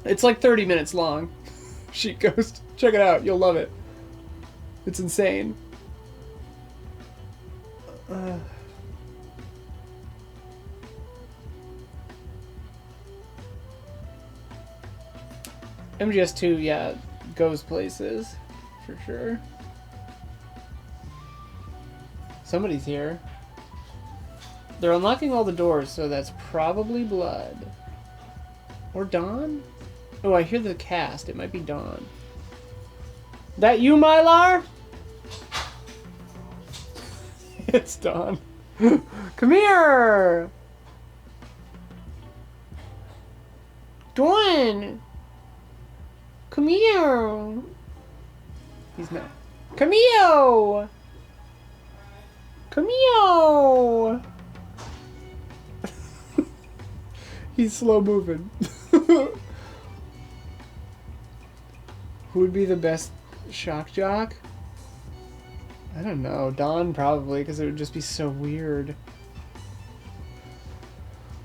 It's like 30 minutes long. Sheet Ghost. Check it out. You'll love it. It's insane. MGS2, yeah, goes places. For sure. Somebody's here. They're unlocking all the doors, so that's probably Blood. Or Dawn? Oh, I hear the cast. It might be Dawn. That you, Mylar? It's Dawn. Come here! Dawn! Come here! He's not. Come here! Come here! He's slow moving. Who would be the best shock jock? I don't know. Dawn probably, because it would just be so weird.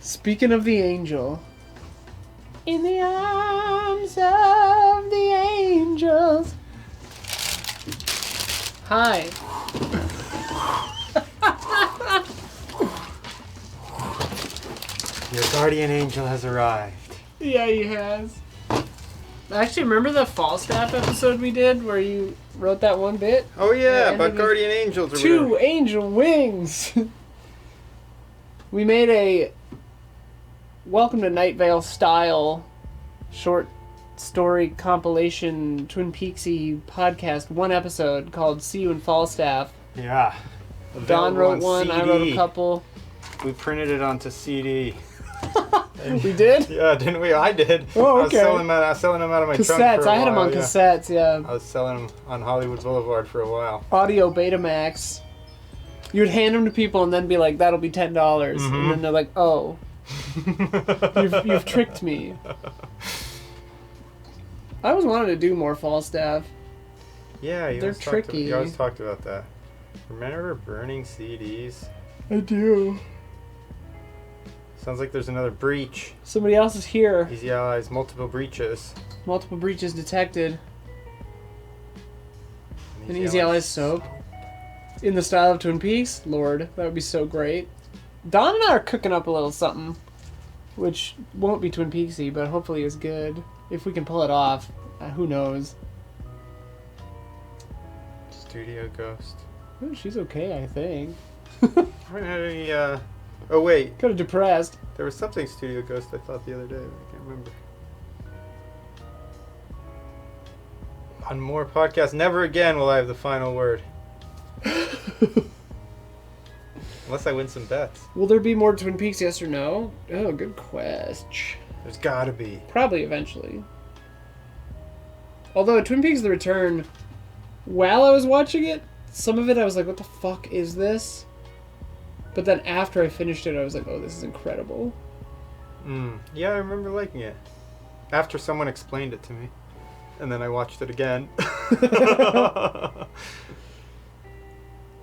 Speaking of the angel. In the arms of the angels. Hi. Your guardian angel has arrived. Yeah, he has. Actually, remember the Falstaff episode we did where you wrote that one bit? Oh yeah, about guardian angels or Two whatever. angel wings. We made a Welcome to Night Vale style short story compilation Twin Peaksy podcast, one episode called See You in Falstaff. Yeah. Don wrote on one, CD. I wrote a couple. We printed it onto CD. We did? Yeah, didn't we? I did. Oh, okay. I was selling them out of my trunk for a Cassettes. while. I had them on cassettes, yeah. I was selling them on Hollywood Boulevard for a while. Audio Betamax. You would hand them to people and then be like, that'll be $10. Mm-hmm. And then they're like, oh, you've tricked me. I always wanted to do more Falstaff. Yeah, They're tricky. You always talked about that. Remember burning CDs? I do. Sounds like there's another breach. Somebody else is here. Easy Allies, multiple breaches. Multiple breaches detected. An An Easy Allies soap. In the style of Twin Peaks? Lord, that would be so great. Don and I are cooking up a little something, which won't be Twin Peaksy, but hopefully is good. If we can pull it off. Who knows? Studio Ghost. Oh, she's okay, I think. I haven't had any, Oh wait, Kind of depressed. there was something Studio Ghost I thought the other day, but I can't remember. On more podcasts, never again will I have the final word. Unless I win some bets. Will there be more Twin Peaks, yes or no? Oh, good question. There's gotta be. Probably eventually. Although Twin Peaks The Return, while I was watching it, some of it I was like, what the fuck is this? But then after I finished it, I was like, oh, this is incredible. Yeah, I remember liking it. After someone explained it to me. And then I watched it again.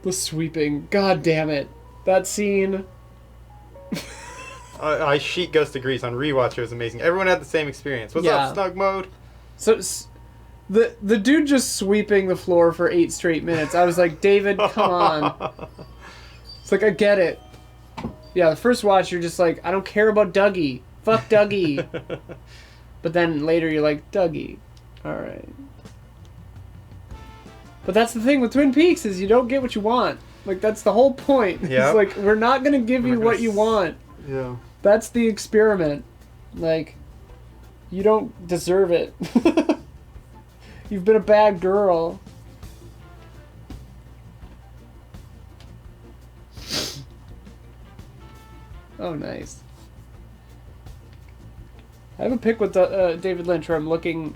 The sweeping. God damn it. That scene. Sheet Ghost agrees. On rewatch, it was amazing. Everyone had the same experience. What's Yeah. up, Snug Mode? So the dude just sweeping the floor for 8 straight minutes. I was like, David, come on. It's like, I get it. Yeah, the first watch, you're just like, I don't care about Dougie. Fuck Dougie. But then later you're like, Dougie. Alright. But that's the thing with Twin Peaks, is you don't get what you want. Like, that's the whole point. Yep. It's like, we're not going to give you what you want. Yeah. That's the experiment. Like, you don't deserve it. You've been a bad girl. Oh, nice. I have a pic with David Lynch where I'm looking.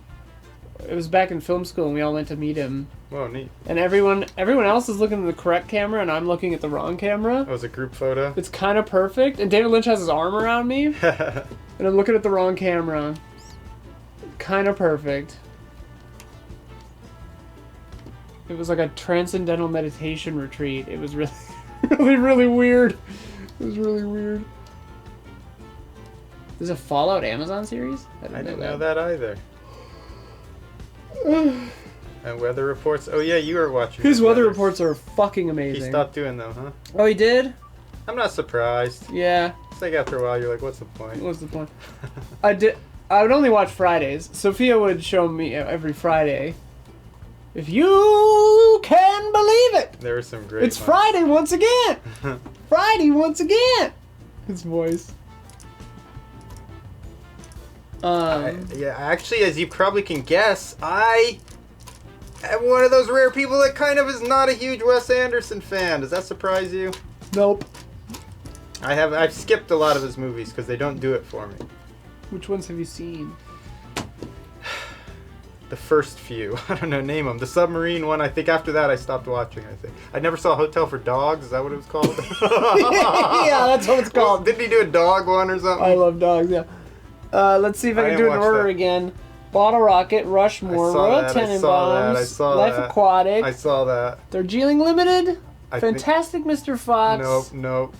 It was back in film school and we all went to meet him. Whoa, neat. And everyone else is looking at the correct camera and I'm looking at the wrong camera. That was a group photo. It's kind of perfect. And David Lynch has his arm around me. And I'm looking at the wrong camera. Kind of perfect. It was like a transcendental meditation retreat. It was really, really weird. It was really weird. There's a Fallout Amazon series? I didn't know that either. And weather reports. Oh yeah, you were watching. His weather reports are fucking amazing. He stopped doing them, huh? Oh, he did? I'm not surprised. Yeah. It's like after a while, you're like, what's the point? What's the point? I would only watch Fridays. Sophia would show me every Friday. If you can believe it! There were some great It's ones. Friday once again! Friday once again! His voice. Yeah, actually, as you probably can guess, I am one of those rare people that kind of is not a huge Wes Anderson fan. Does that surprise you? Nope. I've skipped a lot of his movies because they don't do it for me. Which ones have you seen? The first few. I don't know, name them. The submarine one, I think after that I stopped watching, I think. I never saw Hotel for Dogs. Is that what it was called? Yeah, that's what it's called. Didn't he do a dog one or something? I love dogs, yeah. Let's see if I can do it in order again. Bottle Rocket, Rushmore, Royal Tenenbaums, Life Aquatic. I saw that. Darjeeling Limited, Fantastic Mr. Fox. Nope.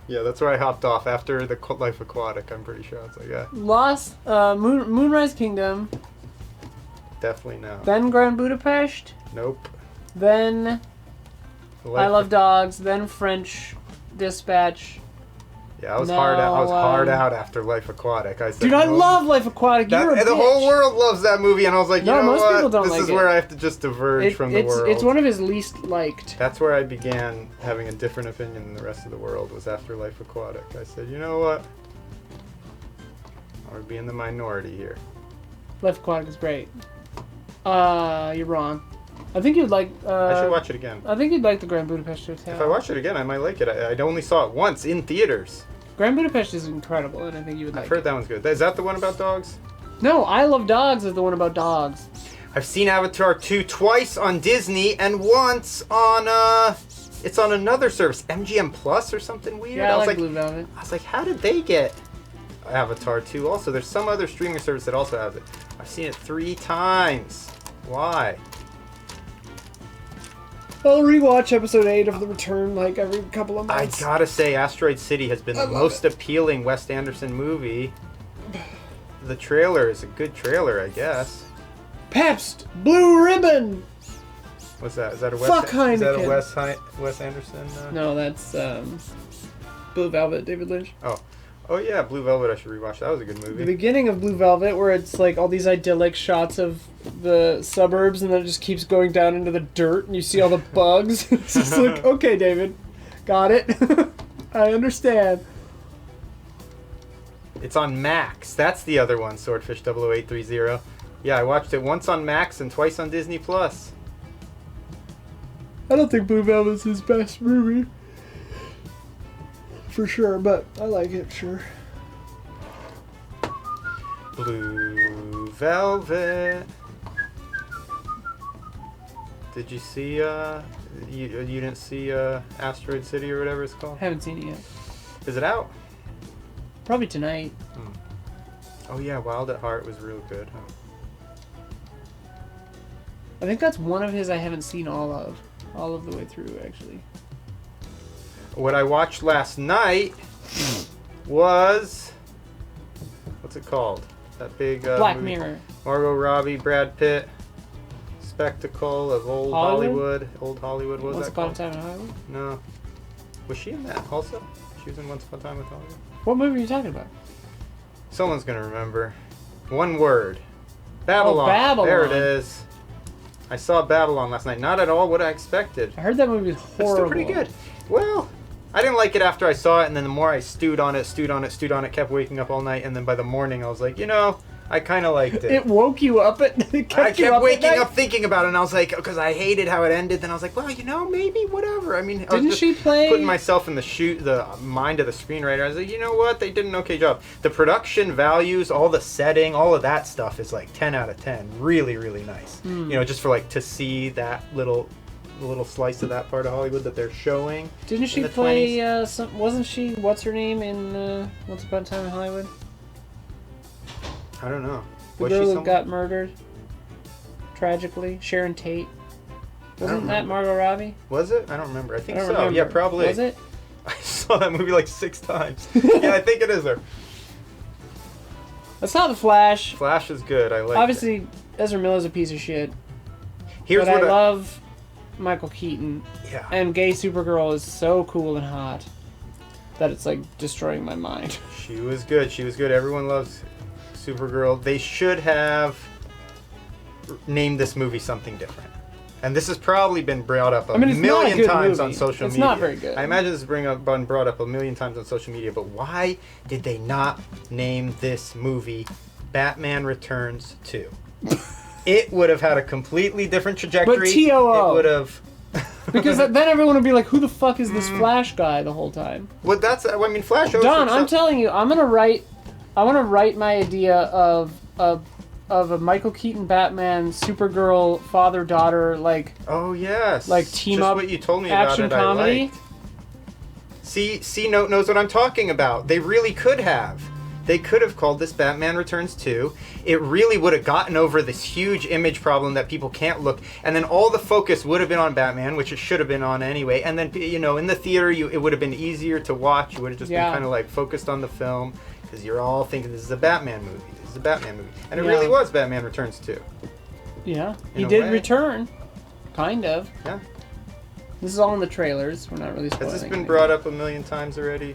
Yeah, that's where I hopped off after the Life Aquatic. I'm pretty sure. It's like, yeah. Lost, Moonrise Kingdom. Definitely no. Then Grand Budapest. Nope. Then I Love Dogs. Then French Dispatch. Yeah, I was hard out. I was hard out after Life Aquatic. I said, dude, I love Life Aquatic. You're a the bitch. whole world loves that movie, and I was like, you know most what? people don't This like is it. where I have to just diverge from the world. It's one of his least liked. That's where I began having a different opinion than the rest of the world, was after Life Aquatic. I said, you know what? I would be in the minority here. Life Aquatic is great. You're wrong. I think you'd like. I should watch it again. I think you'd like the Grand Budapest Hotel. If I watch it again, I might like it. I only saw it once in theaters. Grand Budapest is incredible, and I think you would like it. I've heard that one's good. Is that the one about dogs? No, I Love Dogs is the one about dogs. I've seen Avatar 2 twice on Disney and once on it's on another service, MGM Plus or something weird. Yeah, I was like Blue Velvet. I was like, how did they get Avatar 2 also? There's some other streaming service that also has it. I've seen it 3 times. Why? I'll rewatch episode 8 of The Return like every couple of I months. gotta say, Asteroid City has been the most appealing Wes Anderson movie. The trailer is a good trailer, I guess. Pabst Blue Ribbon. What's that? Is that a Wes? Fuck Is that a Heineken. Wes Anderson? No, that's Blue Velvet, David Lynch. Oh yeah, Blue Velvet. I should rewatch. That was a good movie. The beginning of Blue Velvet, where it's like all these idyllic shots of the suburbs, and then it just keeps going down into the dirt, and you see all the bugs. It's just like, okay, David, got it. I understand. It's on Max. That's the other one, Swordfish 00830. Yeah, I watched it once on Max and twice on Disney Plus. I don't think Blue Velvet's his best movie. For sure, but I like it, sure. Blue Velvet. Did you see, you didn't see Asteroid City or whatever it's called? Haven't seen it yet. Is it out? Probably tonight. Oh yeah, Wild at Heart was real good, huh? I think that's one of his I haven't seen all of the way through, actually. What I watched last night was, what's it called? That big Black movie? Mirror. Margot Robbie, Brad Pitt, spectacle of old Hollywood. Old Hollywood, what was Once that Upon a called? Time in Hollywood? No. Was she in that also? She was in Once Upon a Time with Hollywood? What movie are you talking about? Someone's gonna remember. One word. Babylon. Oh, Babylon. There it is. I saw Babylon last night. Not at all what I expected. I heard that movie was horrible. It's still pretty good. Well, I didn't like it after I saw it, and then the more I stewed on it, kept waking up all night, and then by the morning I was like, you know, I kind of liked it. It woke you up at. I kept waking up thinking about it, and I was like, because I hated how it ended. Then I was like, well, you know, maybe whatever. I mean, I was just she play? putting myself in the mind of the screenwriter. I was like, you know what? They did an okay job. The production values, all the setting, all of that stuff is like 10 out of 10. Really, really nice. You know, just for like to see that little slice of that part of Hollywood that they're showing. Didn't she play? Wasn't she? What's her name in Once Upon a Time in Hollywood? I don't know. The girl who got murdered tragically, Sharon Tate. Wasn't that Margot Robbie? Was it? I don't remember. I think so. Remember. Yeah, probably. Was it? I saw that movie like 6 times. Yeah, I think it is her. That's not The Flash. Flash is good. I like. Obviously, Ezra Miller's a piece of shit. Here's but what I love Michael Keaton. Yeah. And gay Supergirl is so cool and hot that it's like destroying my mind. She was good. She was good. Everyone loves Supergirl. They should have named this movie something different. And this has probably been brought up a million times on social media. It's not very good. I imagine this has been brought up a million times on social media, but why did they not name this movie Batman Returns 2? It would have had a completely different trajectory. But TOO. It would have... Because then everyone would be like, who the fuck is this Flash guy the whole time? Well, that's... I mean, Flash... Don, I'm telling you, I want to write my idea of a Michael Keaton Batman, Supergirl, father-daughter, like... Oh, yes. Like, team just up what you told me action about it, comedy. I liked. See, Note knows what I'm talking about. They really could have. They could have called this Batman Returns 2. It really would have gotten over this huge image problem that people can't look. And then all the focus would have been on Batman, which it should have been on anyway. And then, you know, in the theater, it would have been easier to watch. You would have just been kind of like focused on the film. Because you're all thinking this is a Batman movie. This is a Batman movie. And it really was Batman Returns 2. Yeah. He did return. Kind of. Yeah. This is all in the trailers. We're not really spoiling Has this been anything. brought up a million times already?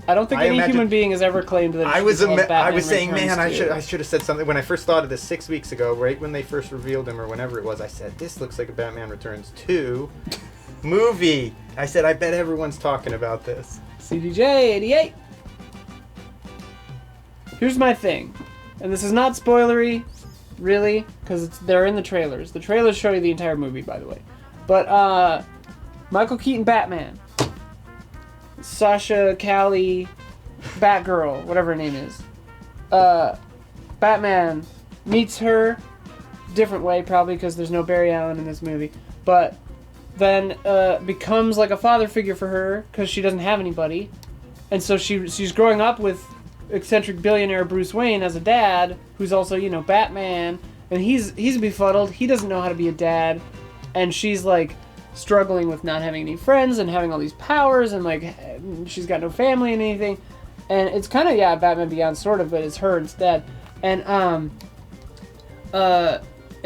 I don't think I any imagine- human being has ever claimed that. I was saying, Returns man, I 2. should have said something when I first thought of this 6 weeks ago, right when they first revealed him or whenever it was. I said, this looks like a Batman Returns 2 movie. I said, I bet everyone's talking about this. CDJ 88. Here's my thing, and this is not spoilery, really, because they're in the trailers. The trailers show you the entire movie, by the way. But Michael Keaton Batman, Sasha Callie Batgirl, whatever her name is. Batman meets her, different way probably because there's no Barry Allen in this movie, but then becomes like a father figure for her because she doesn't have anybody, and so she's growing up with eccentric billionaire Bruce Wayne as a dad, who's also, you know, Batman, and he's befuddled. He doesn't know how to be a dad, and she's like struggling with not having any friends and having all these powers, and like she's got no family and anything, and it's kind of Batman Beyond sort of, but it's her instead, and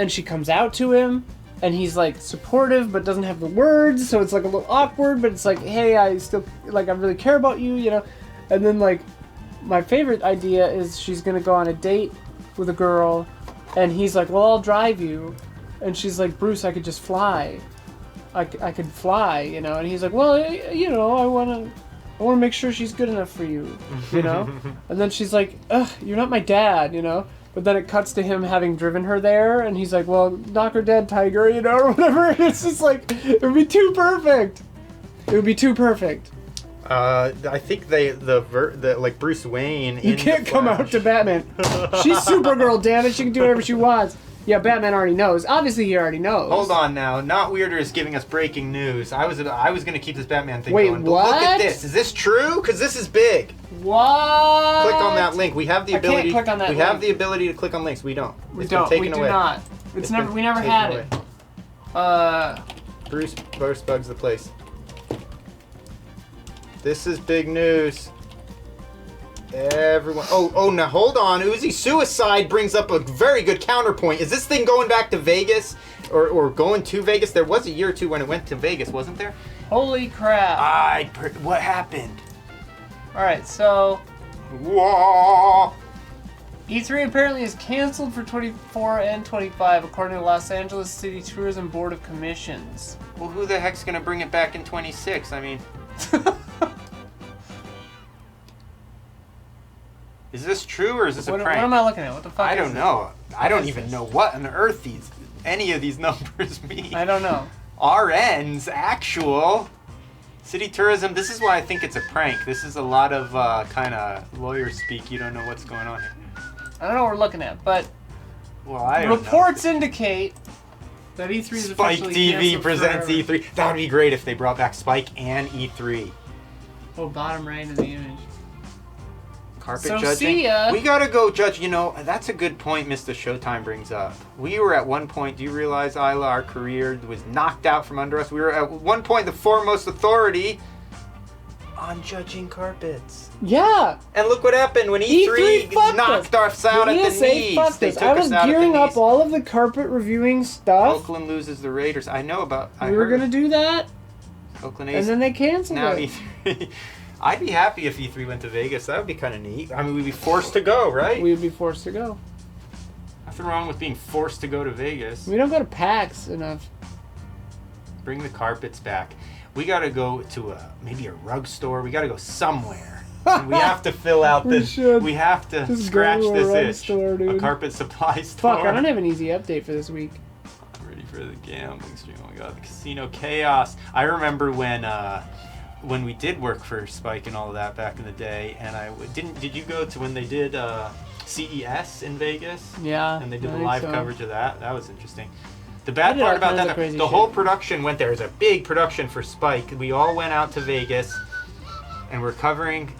she comes out to him, and he's like supportive but doesn't have the words, so it's like a little awkward, but it's like, hey, I still like, I really care about you, you know, and then like. My favorite idea is she's gonna go on a date with a girl, and he's like, well, I'll drive you, and she's like, Bruce, I could just fly. I could fly, you know, and he's like, well, you know, I wanna make sure she's good enough for you, you know, and then she's like, ugh, you're not my dad, you know, but then it cuts to him having driven her there, and he's like, well, knock her dead, tiger, you know, or whatever. It's just like, it would be too perfect. It would be too perfect. I think the like Bruce Wayne. You can't come out to Batman. She's Supergirl, damn it. She can do whatever she wants. Yeah, Batman already knows. Obviously, he already knows. Hold on now. Not Weirder is giving us breaking news. I was gonna keep this Batman thing Wait, going. But what? look at this. Is this true? Because this is big. What? Click on that link. We have the ability. I can't click on that we link. have the ability to click on links. We don't. We It's don't. Been We taken do away. not. It's never. been We never taken had away. it. Bruce bugs the place. This is big news. Everyone. Oh, now hold on. Uzi Suicide brings up a very good counterpoint. Is this thing going back to Vegas? Or going to Vegas? There was a year or two when it went to Vegas, wasn't there? Holy crap! What happened? All right, so Whoa! E3 apparently is canceled for 24 and 25, according to Los Angeles City Tourism Board of Commissions. Well, who the heck's gonna bring it back in 26? I mean, is this true or is this a prank? What am I looking at? What the fuck? I is don't this? know. I don't even know what on earth any of these numbers mean. I don't know. RNs, actual. City tourism, this is why I think it's a prank. This is a lot of kind of lawyer speak. You don't know what's going on here. I don't know what we're looking at, but Well, I don't reports indicate that E3 is Spike officially TV canceled presents forever. E3. That would be great if they brought back Spike and E3. Oh, bottom right of the image. Carpet So, judging. see ya. We gotta go judge. You know, that's a good point Mr. Showtime brings up. We were at one point, do you realize, Isla, our career was knocked out from under us. We were at one point the foremost authority on judging carpets. Yeah. And look what happened when E3 E3 fucked knocked us. us out at the ESA knees. fucked They us. took I was us out at the gearing up knees. all of the carpet reviewing stuff. Oakland loses the Raiders. I know about. I We were heard. gonna do that, Oakland and A's. then they canceled Now it. E3. I'd be happy if E3 went to Vegas. That would be kind of neat. I mean, we'd be forced to go, right? We would be forced to go. Nothing wrong with being forced to go to Vegas. We don't go to PAX enough. Bring the carpets back. We gotta go to maybe a rug store. We gotta go somewhere. And we have to fill out We this. should. We have to Just scratch go to a this rug itch. store, dude. A carpet supply store. Fuck, I don't have an easy update for this week. I'm ready for the gambling stream. Oh my god, the casino chaos. I remember when we did work for Spike and all of that back in the day, and did you go to when they did CES in Vegas? Yeah. And they did I the think live so. coverage of that. That was interesting. The They bad did part all about kinds of that, crazy the shit. whole production went there. It was a big production for Spike. We all went out to Vegas, and we're covering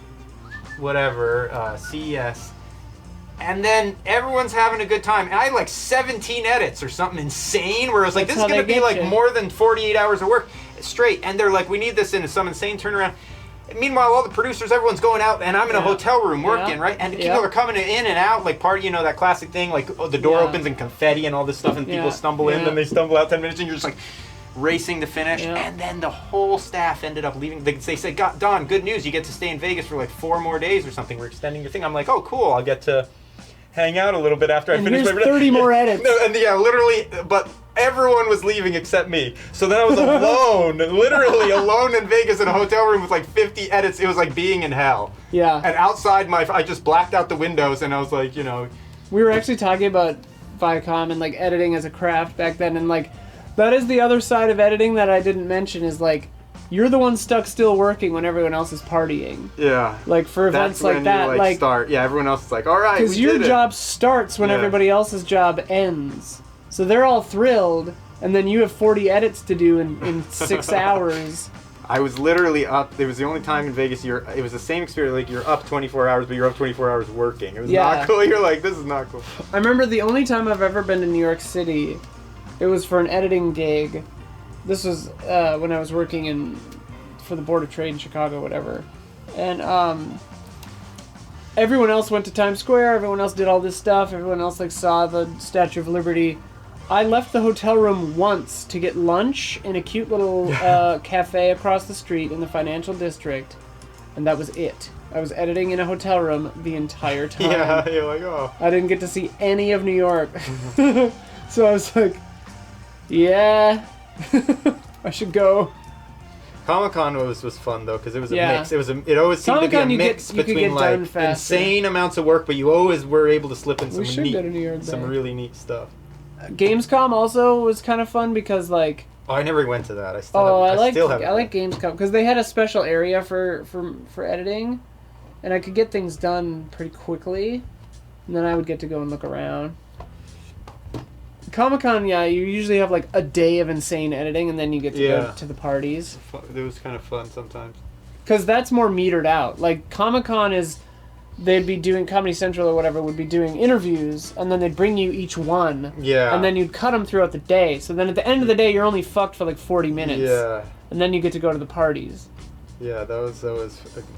whatever CES. And then everyone's having a good time. And I had like 17 edits or something insane where I was like, That's this is how going to they be get like you. more than 48 hours of work straight. And they're like, we need this in some insane turnaround. And meanwhile, all the producers, everyone's going out, and I'm in a Yeah. hotel room working, Yeah. right? And people Yeah. are coming in and out, like part, that classic thing, like the door Yeah. opens and confetti and all this stuff, and people Yeah. stumble in, Yeah. then they stumble out 10 minutes, and you're just like, racing to finish, and then the whole staff ended up leaving. They said, Don, good news, you get to stay in Vegas for like 4 more days or something. We're extending your thing. I'm like, oh, cool, I'll get to hang out a little bit after I finish my... 30 more edits. No, and yeah, literally, but everyone was leaving except me. So then I was alone, literally alone in Vegas in a hotel room with like 50 edits. It was like being in hell. Yeah. And outside I just blacked out the windows and I was like, you know... We were actually talking about Viacom and like editing as a craft back then, and like that is the other side of editing that I didn't mention is like you're the one stuck still working when everyone else is partying. Yeah. Like for events That's like that, like start. Yeah, everyone else is like, all right, because your job starts when everybody else's job ends. So they're all thrilled, and then you have 40 edits to do in 6 hours. I was literally up. It was the only time in Vegas it was the same experience. Like you're up 24 hours, but you're up 24 hours working. It was not cool. You're like, this is not cool. I remember the only time I've ever been to New York City, it was for an editing gig. This was when I was working for the Board of Trade in Chicago, whatever. And everyone else went to Times Square. Everyone else did all this stuff. Everyone else like saw the Statue of Liberty. I left the hotel room once to get lunch in a cute little cafe across the street in the financial district, and that was it. I was editing in a hotel room the entire time. Yeah, you're like, oh. I didn't get to see any of New York. So I was like, yeah, I should go. Comic-Con was fun though because it was a mix. It always seemed Comic-Con, to be a mix between like insane amounts of work, but you always were able to slip in some really neat stuff. Gamescom also was kind of fun because like I never went to that. I like Gamescom because they had a special area for editing, and I could get things done pretty quickly, and then I would get to go and look around. Comic-Con, you usually have like a day of insane editing, and then you get to go to the parties. It was kind of fun sometimes. Because that's more metered out. Like Comic-Con is, they'd be doing Comedy Central or whatever would be doing interviews, and then they'd bring you each one. Yeah. And then you'd cut them throughout the day. So then at the end of the day, you're only fucked for like 40 minutes. Yeah. And then you get to go to the parties. Yeah, that was a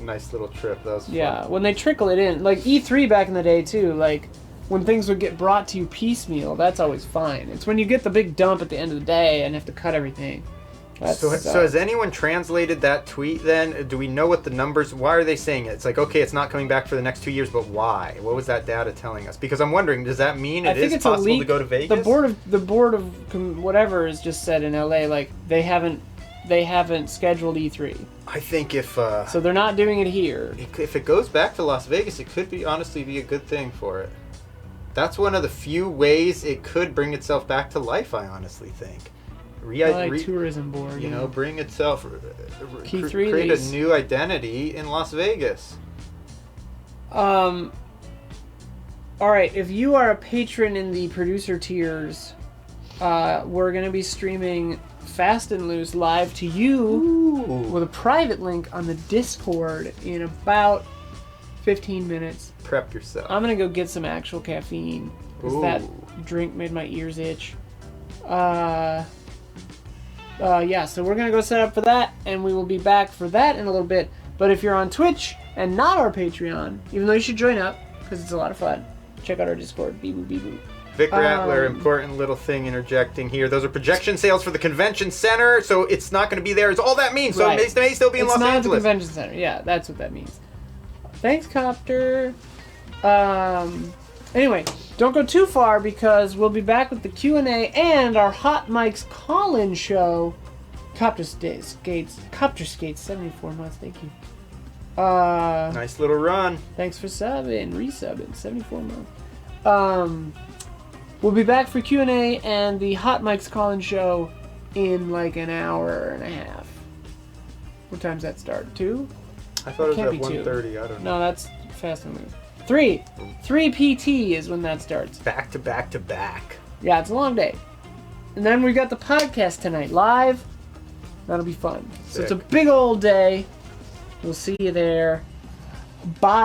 nice little trip. That was fun. Yeah, when they trickle it in, like E3 back in the day too. Like when things would get brought to you piecemeal, that's always fine. It's when you get the big dump at the end of the day and have to cut everything. So has anyone translated that tweet then? Do we know what the numbers... Why are they saying it? It's like, okay, it's not coming back for the next 2 years, but why? What was that data telling us? Because I'm wondering, does that mean it is possible to go to Vegas? The board of whatever has just said in LA, like, they haven't scheduled E3. I think if... so they're not doing it here. If it goes back to Las Vegas, it could honestly be a good thing for it. That's one of the few ways it could bring itself back to life, I honestly think. Tourism board. You know, bring itself... Q3 create a new identity in Las Vegas. Alright, if you are a patron in the producer tiers, we're going to be streaming Fast and Loose live to you with a private link on the Discord in about 15 minutes. Prep yourself. I'm going to go get some actual caffeine because that drink made my ears itch. Yeah, so we're going to go set up for that, and we will be back for that in a little bit. But if you're on Twitch and not our Patreon, even though you should join up, because it's a lot of fun, check out our Discord. Bee-boo, bee-boo. Vic Rattler, important little thing interjecting here. Those are projection sales for the convention center, so it's not going to be there. It's all that means. So it may still be in Los Angeles. It's not the convention center. Yeah, that's what that means. Thanks, Copter. Anyway, don't go too far because we'll be back with the Q&A and our Hot Mike's call-in show. Copter Skates, 74 months. Thank you. Nice little run. Thanks for resubbing, 74 months. We'll be back for Q&A and the Hot Mike's call-in show in like an hour and a half. What time's that start? 2? I thought it was at 1:30. I don't know. No, that's Fast and Loose. 3 PT is when that starts. Back to back to back. Yeah, it's a long day. And then we got the podcast tonight live. That'll be fun. Sick. So it's a big old day. We'll see you there. Bye.